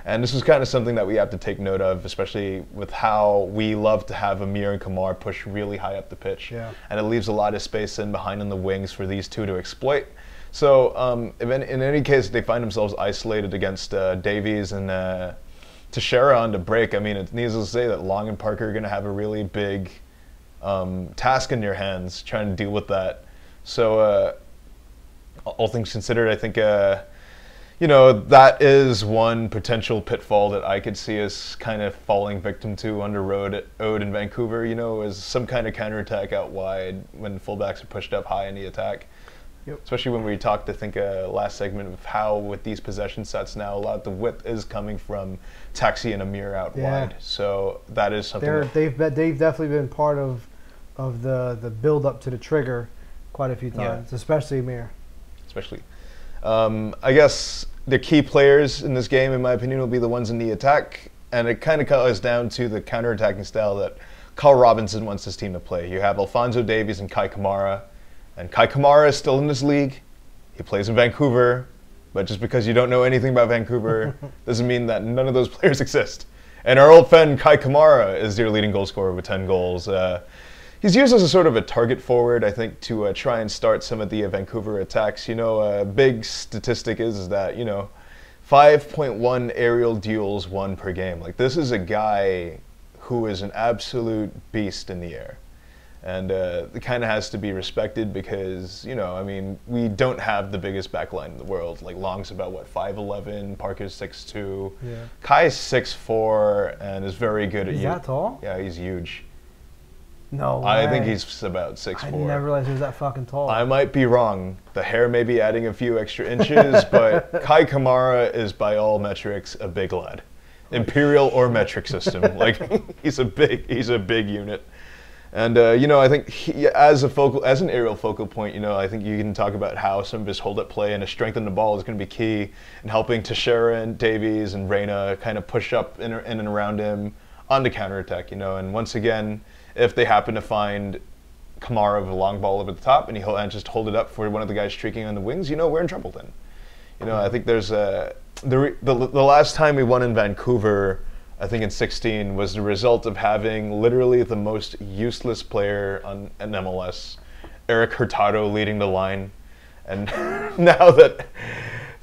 And this is kind of something that we have to take note of, especially with how we love to have Amir and Kamar push really high up the pitch. Yeah. And it leaves a lot of space in behind on the wings for these two to exploit. So in any case, they find themselves isolated against Davies and Teixeira on the break. I mean, it's needless to say that Long and Parker are going to have a really big task in their hands trying to deal with that. So all things considered, I think that is one potential pitfall that I could see us kind of falling victim to under Ode in Vancouver, is some kind of counterattack out wide when fullbacks are pushed up high in the attack. Yep. Especially when we talked, I think, last segment of how with these possession sets now, a lot of the width is coming from Taxi and Amir out wide. So that is something. They've definitely been part of the build up to the trigger quite a few times, especially Amir. Especially. I guess the key players in this game, in my opinion, will be the ones in the attack, and it kind of comes down to the counter-attacking style that Carl Robinson wants his team to play. You have Alphonso Davies and Kai Kamara, and Kai Kamara is still in this league. He plays in Vancouver, but just because you don't know anything about Vancouver doesn't mean that none of those players exist. And our old friend Kai Kamara is their leading goal scorer with 10 goals. He's used as a sort of a target forward, I think, to try and start some of the Vancouver attacks. A big statistic is that, 5.1 aerial duels won per game. This is a guy who is an absolute beast in the air. And it kind of has to be respected because, we don't have the biggest backline in the world. Long's about, 5'11", Parker's 6'2". Yeah. Kai's 6'4", and is very good at... He's that tall? Yeah, he's huge. No way. I think he's about 6'4". I never realized he was that fucking tall. I might be wrong. The hair may be adding a few extra inches, but Kai Kamara is by all metrics a big lad. Imperial or metric system. He's a big unit. And I think as an aerial focal point, I think you can talk about how some of his hold-up play and his strength on the ball is going to be key in helping Teixeira and Davies and Reyna kind of push up in and around him on the counterattack, and once again, if they happen to find Kamara with a long ball over the top and he'll just hold it up for one of the guys streaking on the wings, we're in trouble then. I think there's the last time we won in Vancouver, I think in 2016, was the result of having literally the most useless player on an MLS, Eric Hurtado, leading the line. And now that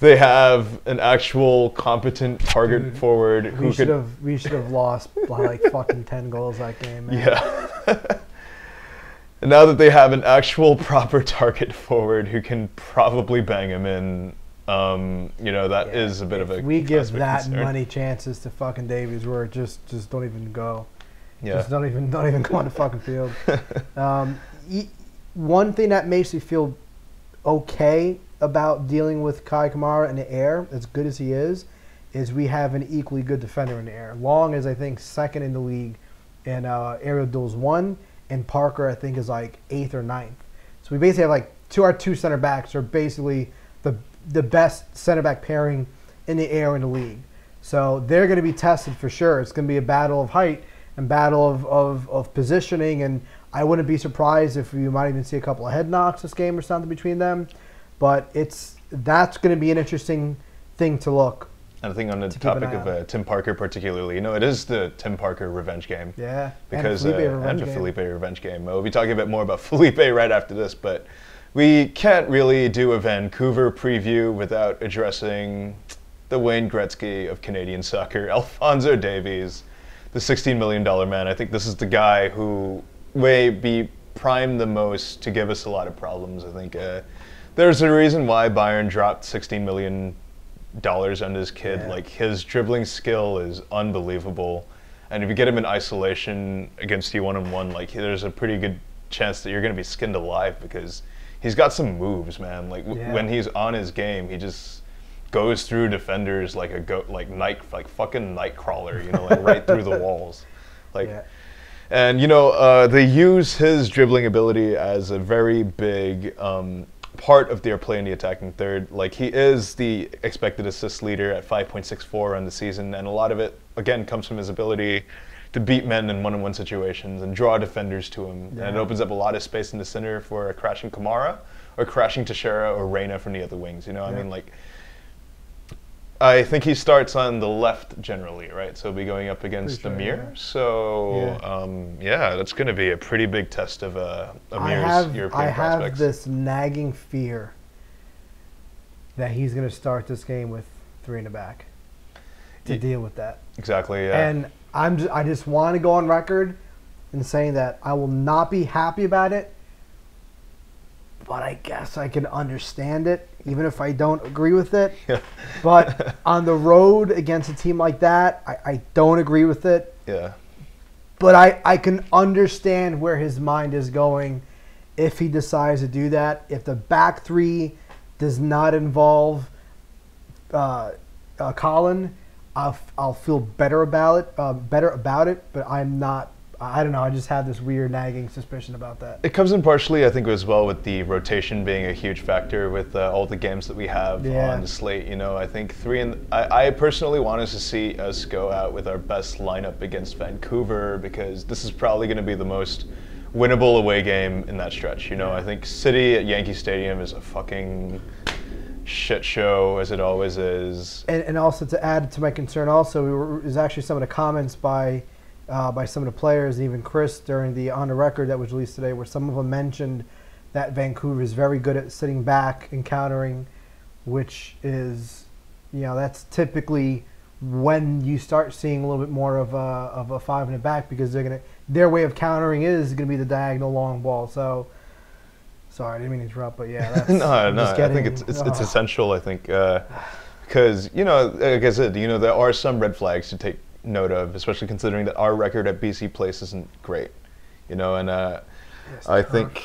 they have an actual competent target forward who we should have lost by fucking 10 goals that game, man. Yeah. And now that they have an actual proper target forward who can probably bang him in, that is a bit of a. We give that concern. money chances to fucking Davies, where just don't even go. Yeah. Just don't even go on the fucking field. One thing that makes me feel okay about dealing with Kai Kamara in the air, as good as he is we have an equally good defender in the air. Long is, I think, second in the league in aerial duels 1, and Parker, I think, is like 8th or 9th. So we basically have like our two center backs are basically the best center back pairing in the air in the league. So they're going to be tested for sure. It's going to be a battle of height and battle of positioning, and I wouldn't be surprised if you might even see a couple of head knocks this game or something between them. But that's going to be an interesting thing to look. And I think on the topic of Tim Parker particularly, it is the Tim Parker revenge game. Yeah, because and the Felipe revenge game. We'll be talking a bit more about Felipe right after this, but we can't really do a Vancouver preview without addressing the Wayne Gretzky of Canadian soccer, Alphonso Davies, the $16 million man. I think this is the guy who may be primed the most to give us a lot of problems. I think there's a reason why Bayern dropped $16 million on this kid. Yeah. Like, his dribbling skill is unbelievable, and if you get him in isolation against you one-on-one, like, there's a pretty good chance that you're going to be skinned alive, because he's got some moves, man. Like, when he's on his game, he just goes through defenders like like fucking Nightcrawler, like right through the walls, like. Yeah. And they use his dribbling ability as a very big part of their play in the attacking third. Like, he is the expected assist leader at 5.64 on the season, and a lot of it, again, comes from his ability to beat men in one-on-one situations and draw defenders to him. Yeah. And it opens up a lot of space in the center for a crashing Kamara or crashing Teixeira or Reina from the other wings. I mean, like, I think he starts on the left generally, right? So he'll be going up against Amir. Yeah. So, that's going to be a pretty big test of Amir's European prospects. I have this nagging fear that he's going to start this game with 3 in the back to deal with that. Exactly, yeah. And I just want to go on record in saying that I will not be happy about it, but I guess I can understand it, even if I don't agree with it. Yeah. But on the road against a team like that, I don't agree with it. Yeah. But I can understand where his mind is going if he decides to do that. If the back 3 does not involve Colin, I'll feel better about it. But I'm not. I don't know. I just have this weird nagging suspicion about that. It comes in partially, I think, as well with the rotation being a huge factor with all the games that we have on the slate. I think I personally want us to see us go out with our best lineup against Vancouver, because this is probably going to be the most winnable away game in that stretch. I think City at Yankee Stadium is a fucking shit show, as it always is. And also, to add to my concern, also is actually some of the comments by some of the players, even Chris, during the On the Record that was released today, where some of them mentioned that Vancouver is very good at sitting back and countering, which is, that's typically when you start seeing a little bit more of a 5 in the back, because their way of countering is going to be the diagonal long ball. So, sorry, I didn't mean to interrupt, but that's no, I think it's essential. I think because like I said, there are some red flags to take note of, especially considering that our record at BC Place isn't great, and I think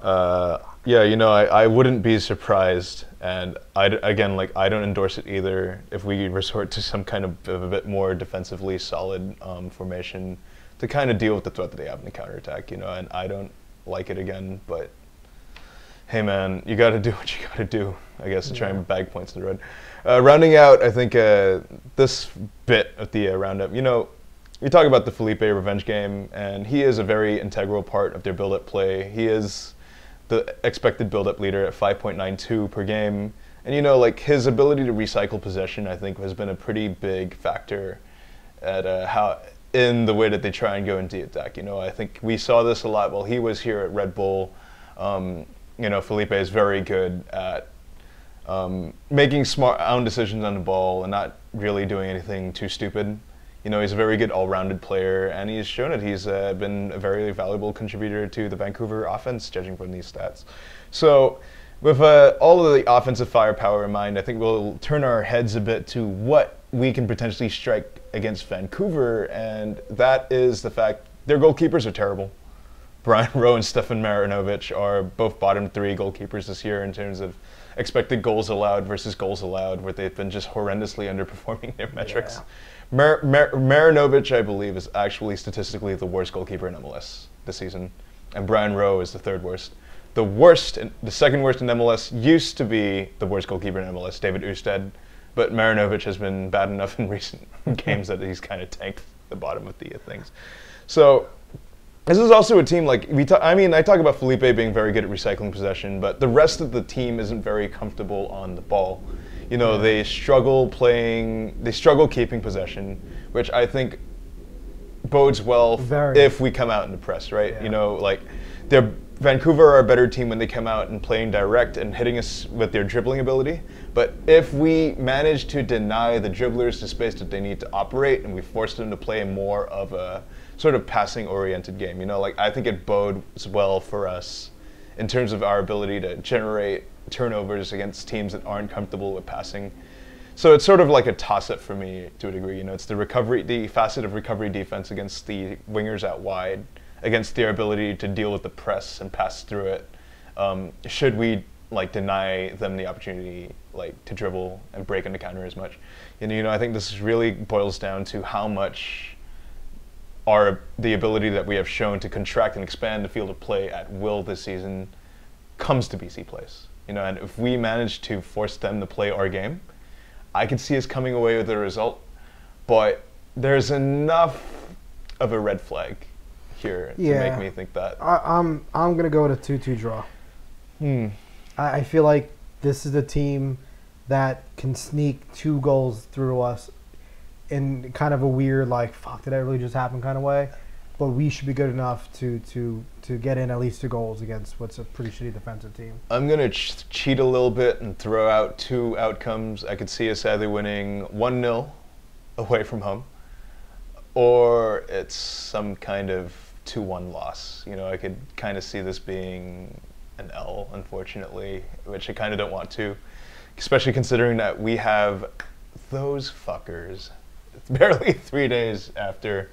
I wouldn't be surprised, and I don't endorse it either if we resort to some kind of a bit more defensively solid formation to kind of deal with the threat that they have in the counterattack, and I don't like it again, but hey man, you got to do what you got to do, I guess, to try and bag points in the road. Rounding out, I think, this bit of the roundup, we talk about the Felipe revenge game, and he is a very integral part of their build-up play. He is the expected build-up leader at 5.92 per game. And, his ability to recycle possession, I think, has been a pretty big factor at in the way that they try and go into the attack. I think we saw this a lot while he was here at Red Bull. Felipe is very good at making smart own decisions on the ball and not really doing anything too stupid. You know, he's a very good all-rounded player, and he's shown it. He's been a very valuable contributor to the Vancouver offense, judging from these stats. So with all of the offensive firepower in mind, I think we'll turn our heads a bit to what we can potentially strike against Vancouver, and that is the fact their goalkeepers are terrible. Brian Rowe and Stefan Marinovic are both bottom 3 goalkeepers this year in terms of expected goals allowed versus goals allowed, where they've been just horrendously underperforming their metrics. Yeah. Marinovic, I believe, is actually statistically the worst goalkeeper in MLS this season, and Brian Rowe is the 3rd worst. The second worst in MLS used to be the worst goalkeeper in MLS, David Ousted, but Marinovic has been bad enough in recent games that he's kind of tanked the bottom of the things. So this is also a team like I talk about Felipe being very good at recycling possession, but the rest of the team isn't very comfortable on the ball. You know, they struggle keeping possession, which I think bodes well if we come out in the press, right? Yeah. You know, like Vancouver are a better team when they come out and playing direct and hitting us with their dribbling ability. But if we manage to deny the dribblers the space that they need to operate, and we force them to play more of a sort of passing-oriented game, you know, like I think it bodes well for us in terms of our ability to generate turnovers against teams that aren't comfortable with passing. So it's sort of like a toss-up for me to a degree. You know, it's the facet of recovery defense against the wingers out wide, against their ability to deal with the press and pass through it. Should we deny them the opportunity to dribble and break into counter as much? And you know, I think this really boils down to how much the ability that we have shown to contract and expand the field of play at will this season comes to BC Place. You know, and if we manage to force them to play our game, I could see us coming away with a result. But there's enough of a red flag here to make me think that. I'm gonna go with a 2-2 draw. I feel like this is a team that can sneak 2 goals through us in kind of a weird, fuck, did that really just happen kind of way? But we should be good enough to get in at least 2 goals against what's a pretty shitty defensive team. I'm going to cheat a little bit and throw out 2 outcomes. I could see us either winning 1-0 away from home, or it's some kind of 2-1 loss. You know, I could kind of see this being an L, unfortunately, which I kind of don't want to, especially considering that we have those fuckers barely 3 days after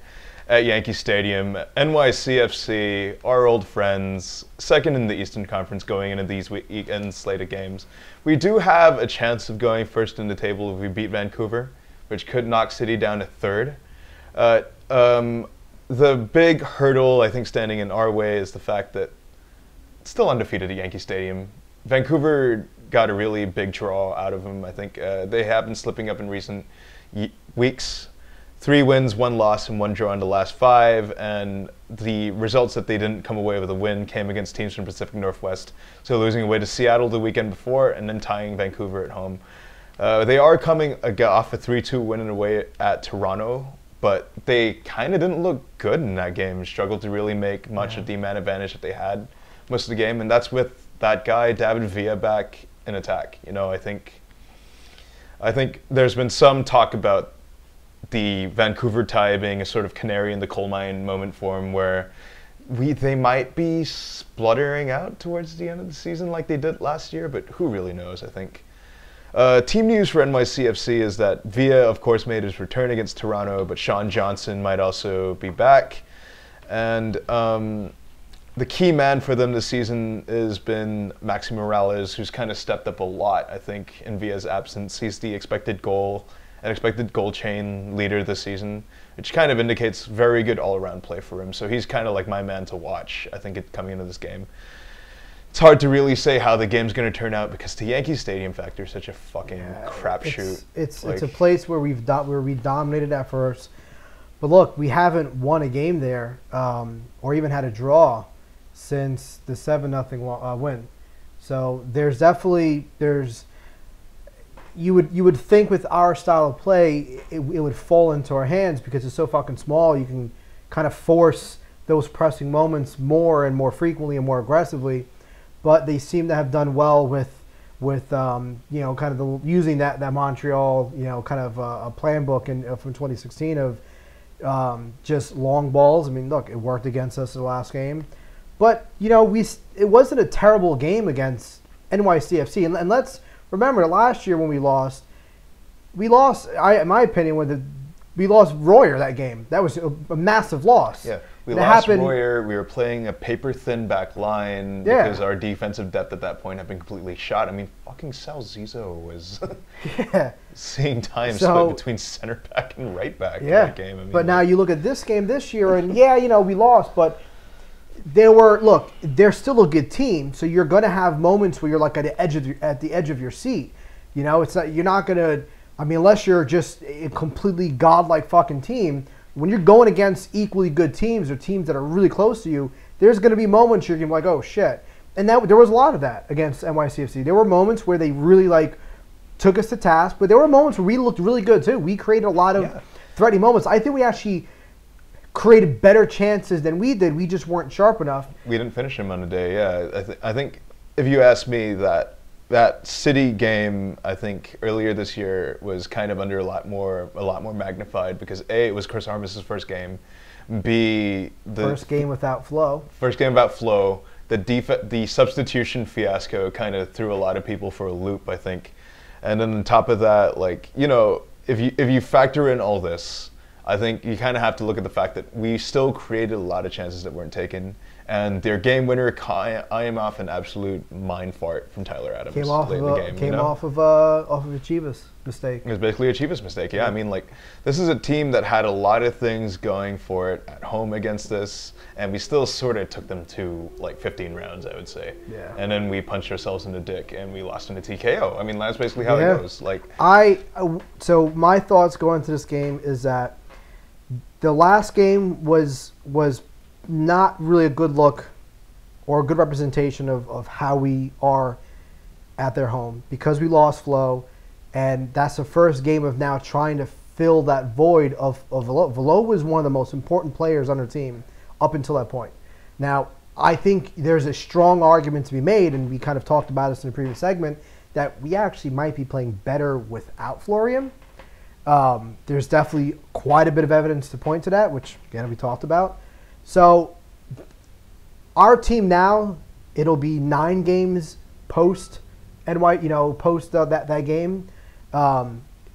at Yankee Stadium, NYCFC, our old friends, second in the Eastern Conference going into these weekend slate of games. We do have a chance of going first in the table if we beat Vancouver, which could knock City down to 3rd. The big hurdle, I think, standing in our way is the fact that it's still undefeated at Yankee Stadium. Vancouver got a really big draw out of them. I think they have been slipping up in recent weeks. 3 wins, 1 loss, and 1 draw in the last 5, and the results that they didn't come away with a win came against teams from Pacific Northwest. So losing away to Seattle the weekend before, and then tying Vancouver at home. They are coming off a 3-2 win away at Toronto, but they kind of didn't look good in that game. Struggled to really make much of the man advantage that they had most of the game, and that's with that guy David Villa back in attack. You know, I think there's been some talk about the Vancouver tie being a sort of canary in the coal mine moment for him, where they might be spluttering out towards the end of the season like they did last year, but who really knows, I think. Team news for NYCFC is that Villa, of course, made his return against Toronto, but Sean Johnson might also be back. And the key man for them this season has been Maxi Morales, who's kind of stepped up a lot, I think, in Villa's absence. He's the expected goal chain leader this season, which kind of indicates very good all-around play for him. So he's kind of like my man to watch, I think, coming into this game. It's hard to really say how the game's going to turn out because the Yankee Stadium factor is such a fucking crapshoot. It's a place where we dominated at first, but look, we haven't won a game there or even had a draw since the 7-0 win. So you would think with our style of play, it would fall into our hands because it's so fucking small. You can kind of force those pressing moments more and more frequently and more aggressively. But they seem to have done well with kind of using that Montreal kind of a plan book from 2016 of just long balls. I mean, look, it worked against us in the last game. But, you know, it wasn't a terrible game against NYCFC. And let's remember, last year when we lost, in my opinion, we lost Royer that game. That was a massive loss. Yeah, we lost Royer. We were playing a paper-thin back line because our defensive depth at that point had been completely shot. I mean, fucking Sal Zizzo was seeing time split between center back and right back in that game. I mean, but now you look at this game this year, and you know, we lost, but they're still a good team. So you're going to have moments where you're like at the edge of your seat. You know, you're not going to. I mean, unless you're just a completely godlike fucking team, when you're going against equally good teams or teams that are really close to you, there's going to be moments you're going to be like, oh, shit. And there was a lot of that against NYCFC. There were moments where they really, took us to task, but there were moments where we looked really good, too. We created a lot of threatening moments. I think we actually created better chances than we did. We just weren't sharp enough. We didn't finish them on a day, yeah. I think if you ask me that City game, I think earlier this year was kind of under a lot more magnified because A, it was Chris Armas' first game. B, the first game without Flo. First game without Flo. The substitution fiasco kind of threw a lot of people for a loop, I think. And then on top of that, you know, if you factor in all this, I think you kind of have to look at the fact that we still created a lot of chances that weren't taken. And their game winner, I am off an absolute mind fart from Tyler Adams late in the game. Came off of a Chivas mistake. It was basically a Chivas mistake, yeah. I mean, this is a team that had a lot of things going for it at home against us, and we still sort of took them to 15 rounds, I would say. Yeah. And then we punched ourselves in the dick, and we lost in a TKO. I mean, that's basically how it goes. So my thoughts going into this game is that the last game was not really a good look or a good representation of how we are at their home because we lost Flo, and that's the first game of now trying to fill that void of Velo. Velo was one of the most important players on our team up until that point. Now, I think there's a strong argument to be made, and we kind of talked about this in the previous segment, that we actually might be playing better without Florian. There's definitely quite a bit of evidence to point to that, which, again, we talked about. So, our team now, it'll be 9 games post that game,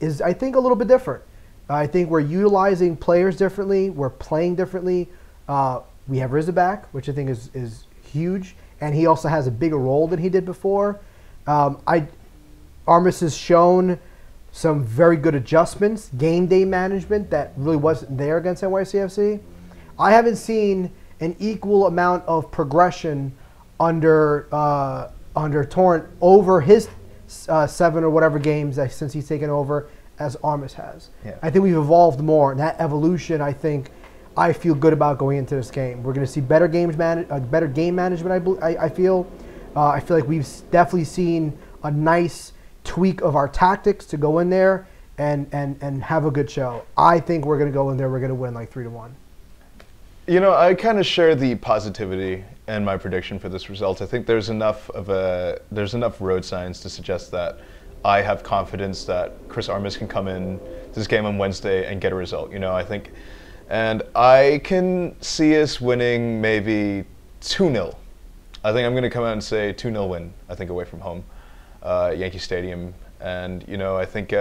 is, I think, a little bit different. I think we're utilizing players differently. We're playing differently. We have Rizza back, which I think is huge, and he also has a bigger role than he did before. Armas has shown some very good adjustments, game day management that really wasn't there against NYCFC. I haven't seen an equal amount of progression under Torrent over his 7 or whatever games since he's taken over as Armas has. Yeah. I think we've evolved more, and that evolution, I feel good about going into this game. We're going to see better game management. I feel like we've definitely seen a nice tweak of our tactics to go in there and have a good show. I think we're going to go in there. We're going to win 3-1. You know, I kind of share the positivity in my prediction for this result. I think there's enough road signs to suggest that I have confidence that Chris Armas can come in to this game on Wednesday and get a result. You know, I think, and I can see us winning maybe 2-0. I think I'm going to come out and say 2-0 win. I think away from home, Yankee Stadium, and you know, I think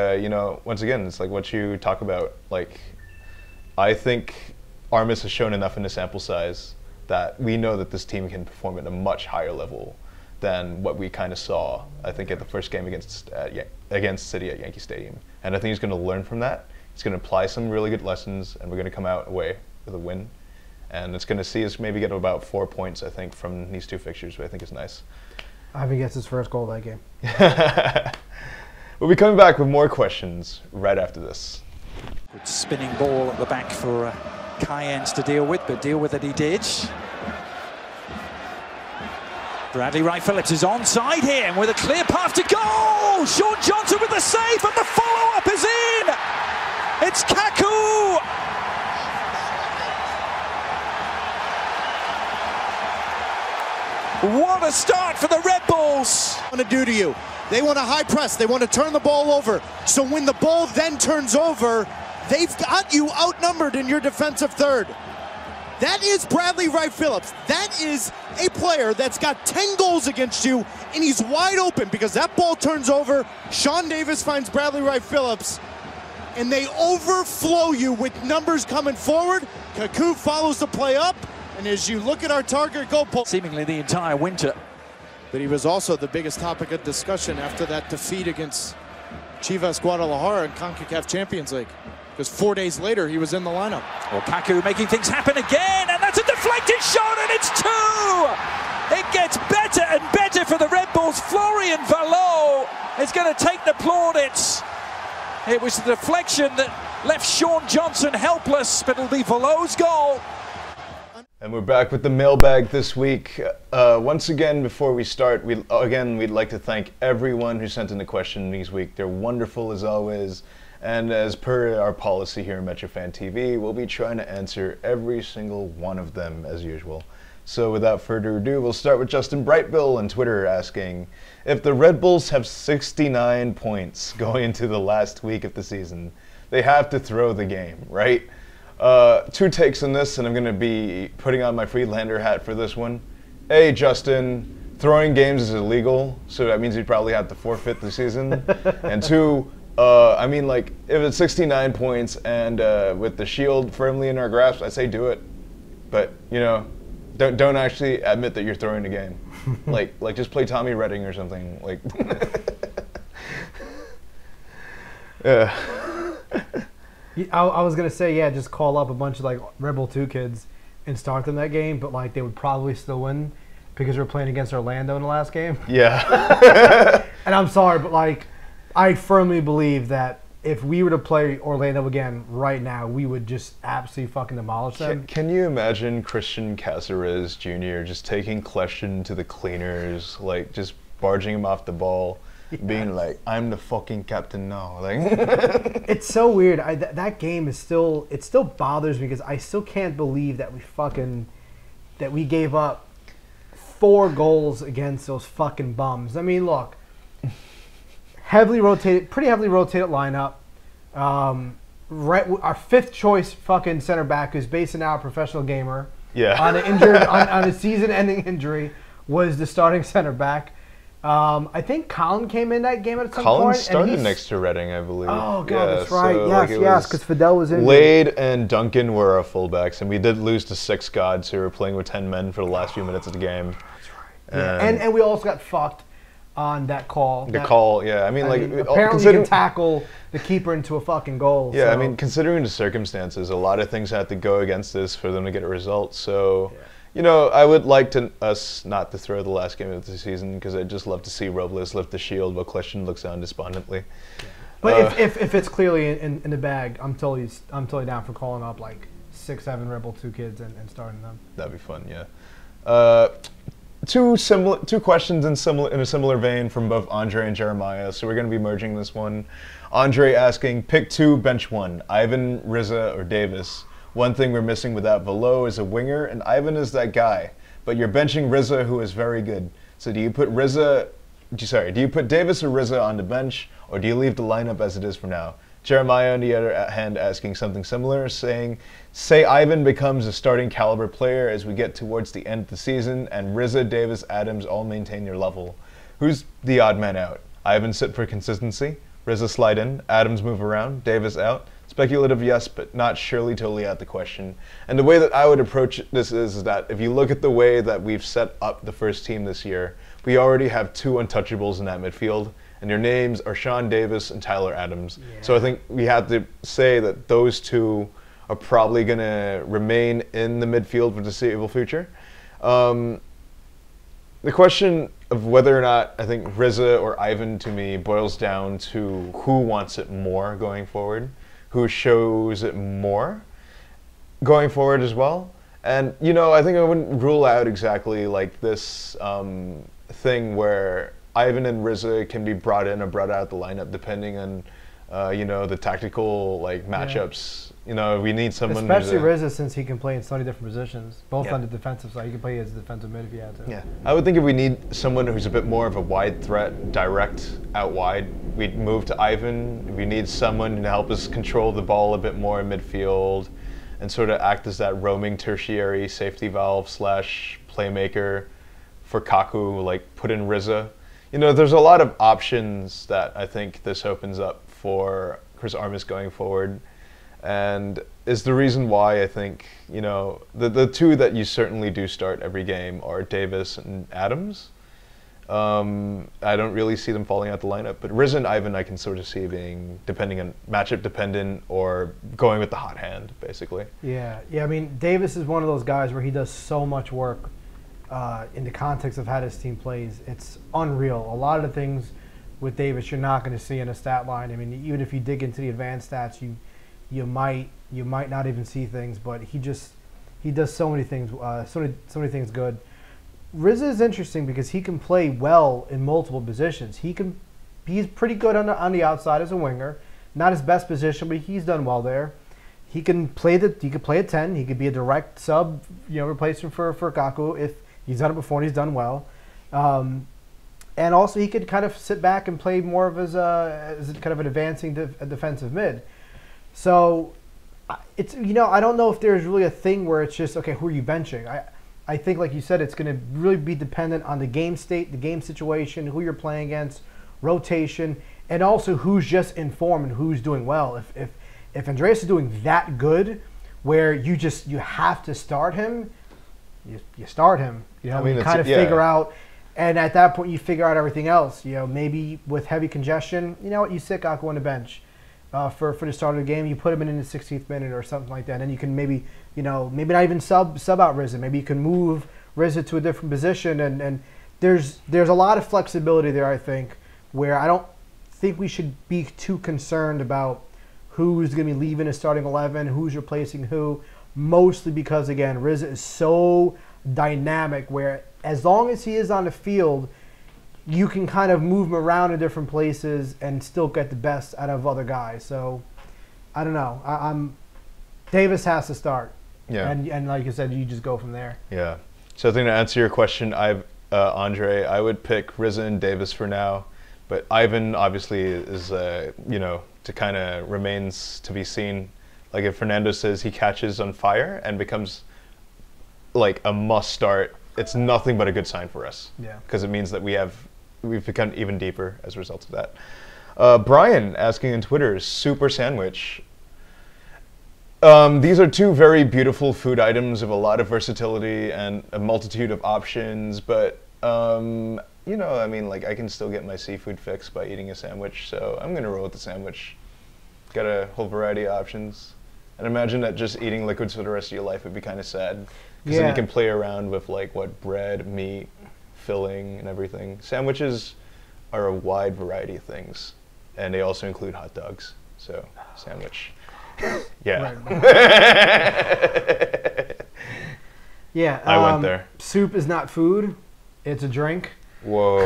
once again, it's like what you talk about. I think Armas has shown enough in the sample size that we know that this team can perform at a much higher level than what we kind of saw, I think, at the first game against City at Yankee Stadium. And I think he's going to learn from that. He's going to apply some really good lessons, and we're going to come out away with a win. And it's going to see us maybe get about 4 points, I think, from these 2 fixtures, which I think is nice. I think he gets his first goal that game. We'll be coming back with more questions right after this. Good spinning ball at the back for Cayens to deal with, but deal with it he did. Bradley Wright Phillips is onside here and with a clear path to goal. Sean Johnson with the save, and the follow-up is in. It's Kaku. What a start for the Red Bulls. Want to do to you? They want to high press. They want to turn the ball over. So when the ball then turns over, They've got you outnumbered in your defensive third. That is Bradley Wright Phillips. That is a player that's got 10 goals against you, and he's wide open because that ball turns over. Sean Davis finds Bradley Wright Phillips, and they overflow you with numbers coming forward. Kaku follows the play up, and as you look at our target goal post, seemingly the entire winter. but he was also the biggest topic of discussion after that defeat against Chivas Guadalajara in CONCACAF Champions League. Because 4 days later, he was in the lineup. Well, Kaku making things happen again, and that's a deflected shot, and it's 2! It gets better and better for the Red Bulls. Florian Valot is going to take the plaudits. It was the deflection that left Sean Johnson helpless, but it'll be Valot's goal. And we're back with the mailbag this week. Once again, before we start, we'd like to thank everyone who sent in a question this week. They're wonderful as always. And as per our policy here in MetroFanTV, we'll be trying to answer every single one of them as usual. So without further ado, we'll start with Justin Brightbill on Twitter asking, if the Red Bulls have 69 points going into the last week of the season, they have to throw the game, right? 2 takes on this, and I'm going to be putting on my Friedlander hat for this one. A, Justin, throwing games is illegal, so that means you probably have to forfeit the season. And 2, I mean, like, if it's 69 points and with the shield firmly in our grasp, I say do it. But, you know, don't actually admit that you're throwing the game. like just play Tommy Redding or something. Like, yeah. I was gonna say, yeah, just call up a bunch of like Rebel 2 kids and start them that game, but like they would probably still win because we're playing against Orlando in the last game. Yeah. And I'm sorry, but like I firmly believe that if we were to play Orlando again right now, we would just absolutely fucking demolish them. Can you imagine Christian Caceres Jr. just taking Kleshin to the cleaners, like just barging him off the ball? Yes. Being like, I'm the fucking captain now. Like, it's so weird. That game is still, it still bothers me because I still can't believe that we gave up 4 goals against those fucking bums. I mean, look, pretty heavily rotated lineup. Our 5th choice fucking center back, who's based now a professional gamer, on an injured on a season-ending injury, was the starting center back. I think Colin came in that game at some point. Colin started next to Redding, I believe. Oh, God, that's right. So yes, because Fidel was in. Wade and Duncan were our fullbacks, and we did lose to 6 gods who were playing with 10 men for the last few minutes of the game. That's right. Yeah. And we also got fucked on that call. Yeah. I mean, apparently you can tackle the keeper into a fucking goal. Yeah, so. I mean, considering the circumstances, a lot of things had to go against this for them to get a result. So. Yeah. You know, I would like us not to throw the last game of the season because I'd just love to see Robles lift the shield while Kleshin looks down despondently. Yeah. But if it's clearly in the bag, I'm totally down for calling up like 6-7 Rebel 2 kids and starting them. That'd be fun, yeah. 2 questions in a similar vein from both Andre and Jeremiah, so we're going to be merging this one. Andre asking, pick 2, bench 1, Ivan, Riza, or Davis. One thing we're missing without Valot is a winger, and Ivan is that guy. But you're benching Riza, who is very good. So do you put Davis or Riza on the bench, or do you leave the lineup as it is for now? Jeremiah, on the other hand, asking something similar, saying, say Ivan becomes a starting caliber player as we get towards the end of the season, and Riza, Davis, Adams all maintain your level. Who's the odd man out? Ivan sit for consistency, Riza slide in, Adams move around, Davis out. Speculative, yes, but not surely totally out the question. And the way that I would approach this is that if you look at the way that we've set up the first team this year, we already have 2 untouchables in that midfield, and their names are Sean Davis and Tyler Adams. Yeah. So I think we have to say that those 2 are probably going to remain in the midfield for the foreseeable future. The question of whether or not I think Riza or Ivan, to me, boils down to who wants it more going forward. Who shows it more going forward as well. And, you know, I think I wouldn't rule out exactly like this thing where Ivan and Riza can be brought in or brought out of the lineup depending on you know, the tactical like matchups. You know, we need someone. Especially Rizza, since he can play in so many different positions, both Yeah. on the defensive side. He can play as a defensive mid if he had to. Yeah, I would think if we need someone who's a bit more of a wide threat, direct out wide, we'd move to Ivan. If we need someone to help us control the ball a bit more in midfield, and sort of act as that roaming tertiary safety valve / playmaker for Kaku, like put in Rizza. You know, there's a lot of options that I think this opens up for Chris Armas going forward. And is the reason why I think, you know, the two that you certainly do start every game are Davis and Adams. I don't really see them falling out the lineup, but Rizza and Ivan I can sort of see being depending on matchup dependent or going with the hot hand, basically. Yeah. I mean, Davis is one of those guys where he does so much work in the context of how this team plays. It's unreal. A lot of the things with Davis you're not going to see in a stat line. I mean, even if you dig into the advanced stats, you might not even see things, but he does so many things, so many things good. Rizza is interesting because he can play well in multiple positions. He's pretty good on the outside as a winger, not his best position, but he's done well there. He can play a 10. He could be a direct sub, you know, replacement for Kaku if he's done it before and he's done well. And also he could kind of sit back and play more of as kind of an advancing defensive mid. So it's, you know, I don't know if there's really a thing where it's just, okay, who are you benching? I think, like you said, it's going to really be dependent on the game state, the game situation, who you're playing against, rotation, and also who's just in form and who's doing well. If Andreas is doing that good, where you have to start him, you start him. You know, you kind of figure out, and at that point you figure out everything else. You know, maybe with heavy congestion, you know what, you sit Kaku on the bench. For the start of the game, you put him in the 16th minute or something like that, and you can maybe not even sub out Rizza. Maybe you can move Rizza to a different position, and there's a lot of flexibility there, I think, where I don't think we should be too concerned about who's going to be leaving a starting 11, who's replacing who, mostly because, again, Rizza is so dynamic where as long as he is on the field, you can kind of move him around in different places and still get the best out of other guys. So, I don't know. Davis has to start. Yeah. And like you said, you just go from there. Yeah. So I think to answer your question, Andre, I would pick Rizza and Davis for now. But Ivan obviously is, you know, to kind of remains to be seen. Like if Fernando says he catches on fire and becomes like a must start, it's nothing but a good sign for us. Yeah. Because it means that we've become even deeper as a result of that. Brian asking in Twitter, soup or sandwich? These are two very beautiful food items of a lot of versatility and a multitude of options, but you know, I mean, like I can still get my seafood fix by eating a sandwich, so I'm gonna roll with the sandwich. Got a whole variety of options. And imagine that just eating liquids for the rest of your life would be kind of sad. Because then you can play around with like what bread, meat, filling, and everything. Sandwiches are a wide variety of things, and they also include hot dogs. So, sandwich. Yeah. Yeah. I went there. Soup is not food; it's a drink. Whoa.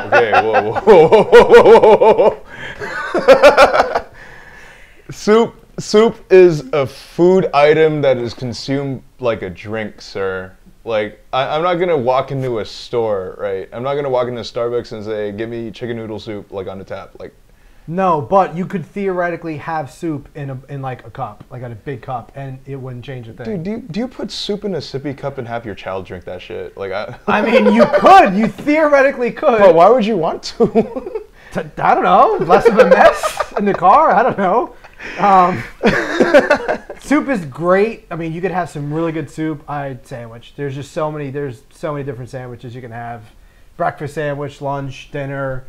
Okay. Whoa. Soup is a food item that is consumed like a drink, sir. Like, I'm not going to walk into a store, right? I'm not going to walk into Starbucks and say, give me chicken noodle soup, like, on the tap. Like, no, but you could theoretically have soup in like a cup, like in a big cup, and it wouldn't change a thing. Dude, do you put soup in a sippy cup and have your child drink that shit? Like, I mean, you could. You theoretically could. But why would you want to? I don't know. Less of a mess in the car? I don't know. Soup is great. I mean, you could have some really good soup. Sandwich. There's so many different sandwiches you can have. Breakfast sandwich, lunch, dinner.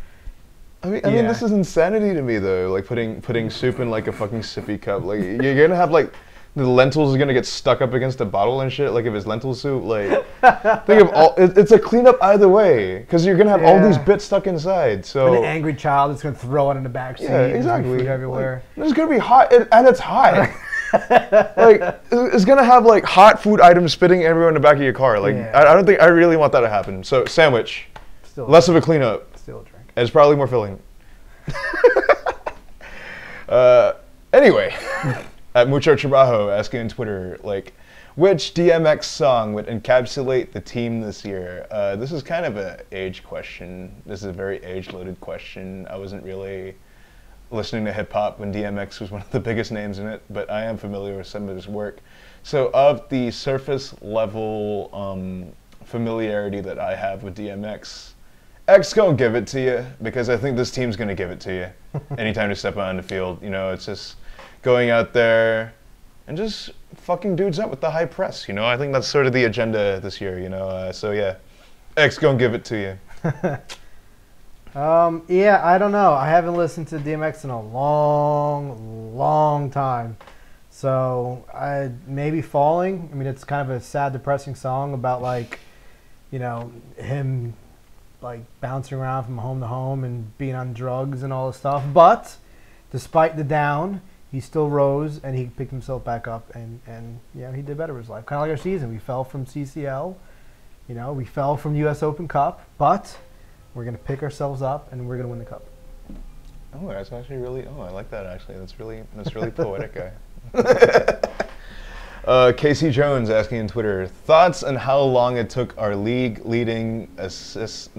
I mean, this is insanity to me though. Like putting soup in like a fucking sippy cup. Like you're gonna have like the lentils are gonna get stuck up against a bottle and shit. Like if it's lentil soup, like think of all. It's a cleanup either way because you're gonna have all these bits stuck inside. So an angry child is gonna throw it in the back seat. Yeah, exactly. Food everywhere. Like, it's gonna be hot and it's hot. Like it's gonna have like hot food items spitting everywhere in the back of your car. Like I don't think I really want that to happen. So sandwich, less of a cleanup. Still a drink. And it's probably more filling. Anyway, at Mucho Trabajo asking on Twitter, like, which DMX song would encapsulate the team this year? This is kind of an age question. This is a very age-loaded question. I wasn't really listening to hip-hop when DMX was one of the biggest names in it, but I am familiar with some of his work. So of the surface-level familiarity that I have with DMX, X gonna give it to you, because I think this team's gonna give it to you anytime you step on the field. You know, it's just going out there and just fucking dudes up with the high press. You know, I think that's sort of the agenda this year. You know, so yeah, X gonna give it to you. Yeah, I don't know. I haven't listened to DMX in a long time. So I maybe Falling. I mean, it's kind of a sad, depressing song about, like, you know, him like bouncing around from home to home and being on drugs and all this stuff. But despite the down, he still rose and he picked himself back up and you know, he did better with his life. Kind of like our season. We fell from CCL. You know, we fell from US Open Cup, but we're going to pick ourselves up and we're going to win the cup. Oh, that's actually really, I like that actually. That's really poetic, guy. Casey Jones asking on Twitter, thoughts on how long it took our league assist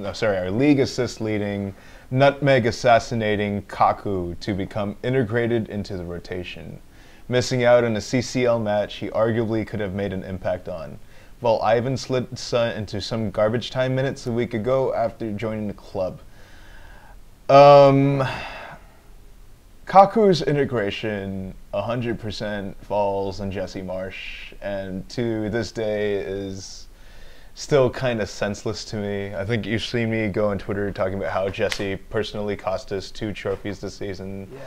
leading, nutmeg assassinating Kaku to become integrated into the rotation. Missing out on a CCL match he arguably could have made an impact on, while Ivan slid into some garbage time minutes a week ago after joining the club. Kaku's integration 100% falls on Jesse Marsch, and to this day is still kind of senseless to me. I think you've seen me go on Twitter talking about how Jesse personally cost us 2 trophies this season. Yeah.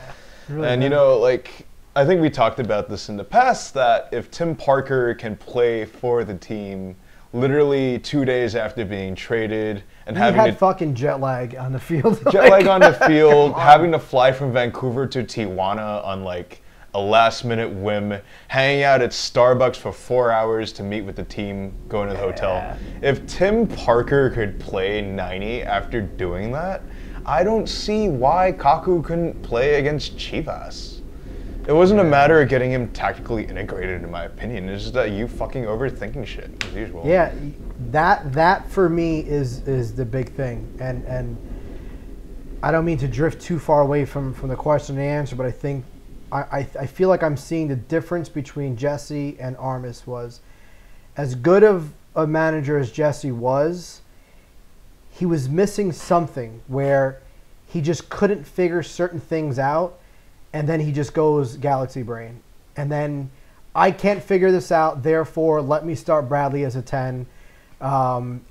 Really and, you know, like, I think we talked about this in the past, that if Tim Parker can play for the team literally 2 days after being traded and having fucking jet lag on the field. Jet lag on the field, having to fly from Vancouver to Tijuana on like a last-minute whim, hanging out at Starbucks for 4 hours to meet with the team, going to the hotel. If Tim Parker could play 90 after doing that, I don't see why Kaku couldn't play against Chivas. It wasn't a matter of getting him tactically integrated, in my opinion. It's just that you fucking overthinking shit, as usual. Yeah, that for me is the big thing. And I don't mean to drift too far away from the question and answer, but I think I feel like I'm seeing the difference between Jesse and Armas was, as good of a manager as Jesse was, he was missing something where he just couldn't figure certain things out. And then he just goes galaxy brain. And then I can't figure this out, therefore let me start Bradley as a 10,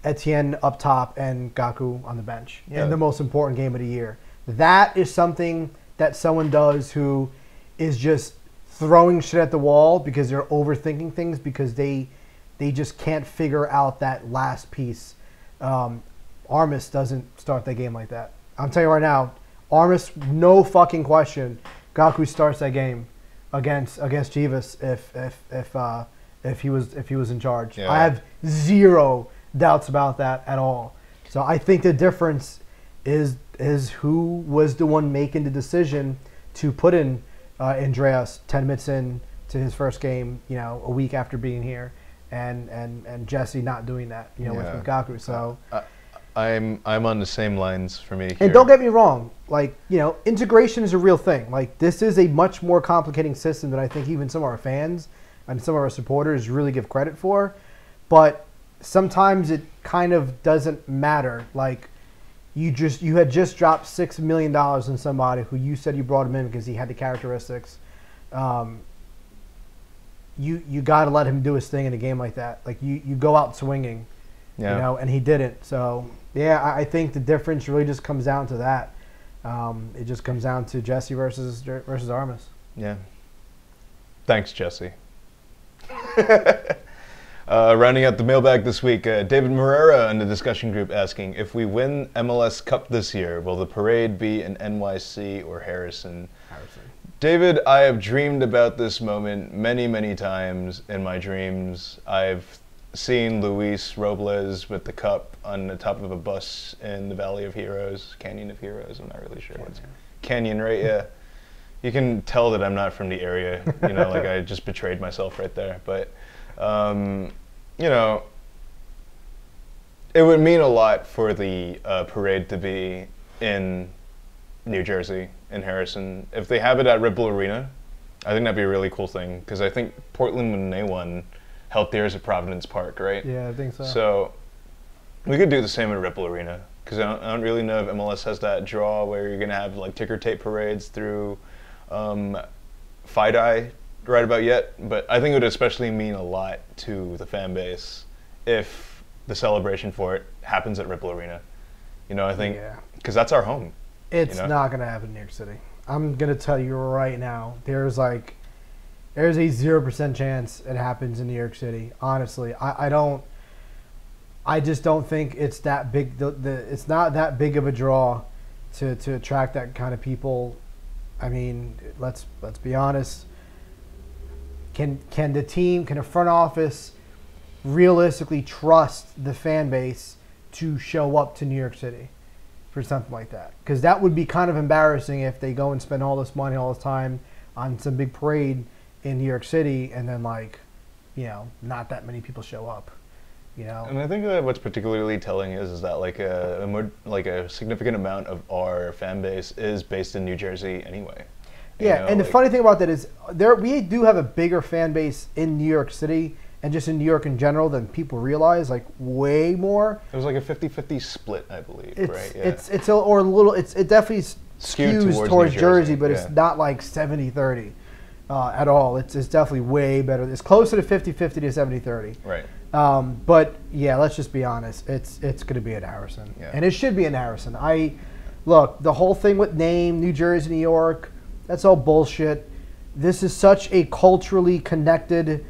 Etienne up top, and Gaku on the bench in the most important game of the year. That is something that someone does who is just throwing shit at the wall because they're overthinking things, because they just can't figure out that last piece. Armas doesn't start that game like that. I'm telling you right now, Armas, no fucking question, Gaku starts that game against Chivas if he was in charge. Yeah. I have zero doubts about that at all. So I think the difference is who was the one making the decision to put in Andreas 10 minutes in to his first game, you know, a week after being here, and Jesse not doing that, you know, with Gaku. So I'm on the same lines for me here. And don't get me wrong, like, you know, integration is a real thing. Like, this is a much more complicating system than I think even some of our fans and some of our supporters really give credit for. But sometimes it kind of doesn't matter. Like, you had just dropped $6 million on somebody who you said you brought him in because he had the characteristics. You got to let him do his thing in a game like that. Like, you go out swinging, you know, and he didn't. So, yeah, I think the difference really just comes down to that. It just comes down to Jesse versus Armas. Yeah. Thanks, Jesse. Rounding out the mailbag this week, David Morera in the discussion group asking, if we win MLS Cup this year, will the parade be in NYC or Harrison? David, I have dreamed about this moment many, many times in my dreams. I've seen Luis Robles with the cup on the top of a bus in the Valley of Heroes, Canyon of Heroes, I'm not really sure what's Canyon, right? Yeah. You can tell that I'm not from the area. You know, like I just betrayed myself right there. But you know, it would mean a lot for the parade to be in New Jersey, in Harrison. If they have it at Red Bull Arena, I think that'd be a really cool thing, because I think Portland, when they won, held theirs at Providence Park, right? Yeah, I think so. So we could do the same at Red Bull Arena, because I don't really know if MLS has that draw where you're going to have like ticker tape parades through FIDI right about yet, but I think it would especially mean a lot to the fan base if the celebration for it happens at Red Bull Arena. You know, I think, because that's our home. It's not going to happen in New York City. I'm going to tell you right now, there's a 0% chance it happens in New York City. Honestly, I just don't think it's that big. It's not that big of a draw to attract that kind of people. I mean, let's be honest. Can the front office realistically trust the fan base to show up to New York City for something like that? Because that would be kind of embarrassing if they go and spend all this money, all this time on some big parade in New York City, and then, like, you know, not that many people show up. You know? And I think that what's particularly telling is that like a significant amount of our fan base is based in New Jersey anyway. Yeah, know, and the funny thing about that is we do have a bigger fan base in New York City and just in New York in general than people realize, like way more. It was like a 50-50 split, I believe, right? Yeah. It definitely skews towards Jersey, but it's not like 70-30 at all. It's definitely way better. It's closer to 50-50 to 70-30. Right. But yeah, let's just be honest. It's going to be in Harrison, and it should be in Harrison. Look, the whole thing with name, New Jersey, New York, that's all bullshit. This is such a culturally connected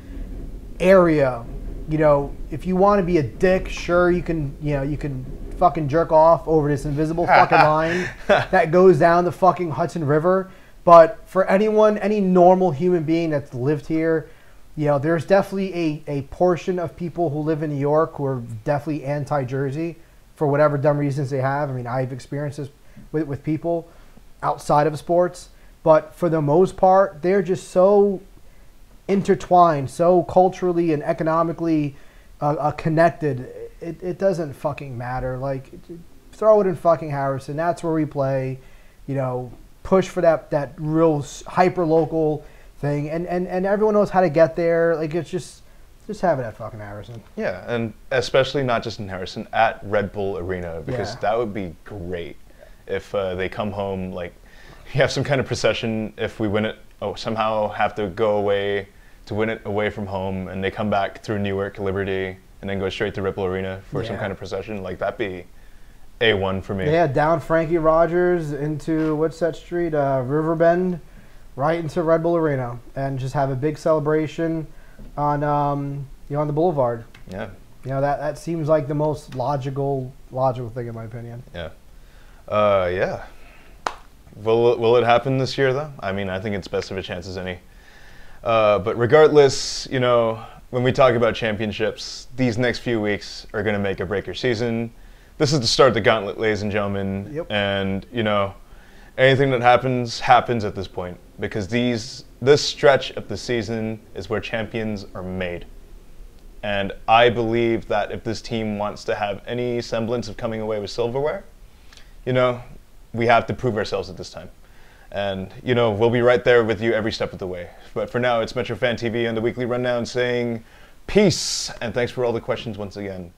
area. You know, if you want to be a dick, sure, you can fucking jerk off over this invisible fucking line that goes down the fucking Hudson River. But for anyone, any normal human being that's lived here, you know, there's definitely a portion of people who live in New York who are definitely anti-Jersey for whatever dumb reasons they have. I mean, I've experienced this with people outside of sports. But for the most part, they're just so intertwined, so culturally and economically connected. It doesn't fucking matter. Like, throw it in fucking Harrison. That's where we play. You know, push for that real hyper-local thing. And everyone knows how to get there. Like, it's just have it at fucking Harrison. Yeah, and especially not just in Harrison, at Red Bull Arena, because that would be great if they come home, like, you have some kind of procession if we win it, somehow have to go away to win it away from home, and they come back through Newark, Liberty, and then go straight to Ripple Arena for some kind of procession. Like, that'd be A1 for me. Yeah, down Frankie Rogers into, what's that street, Riverbend, right into Red Bull Arena, and just have a big celebration on on the boulevard. Yeah. You know, that seems like the most logical thing in my opinion. Yeah. Yeah. Will it happen this year, though? I mean, I think it's best of a chance as any. But regardless, you know, when we talk about championships, these next few weeks are going to make or break your season. This is the start of the gauntlet, ladies and gentlemen. Yep. And, you know, anything that happens at this point, because this stretch of the season is where champions are made. And I believe that if this team wants to have any semblance of coming away with silverware, you know, we have to prove ourselves at this time. And, you know, we'll be right there with you every step of the way. But for now, it's MetroFanTV on the Weekly Rundown saying peace, and thanks for all the questions once again.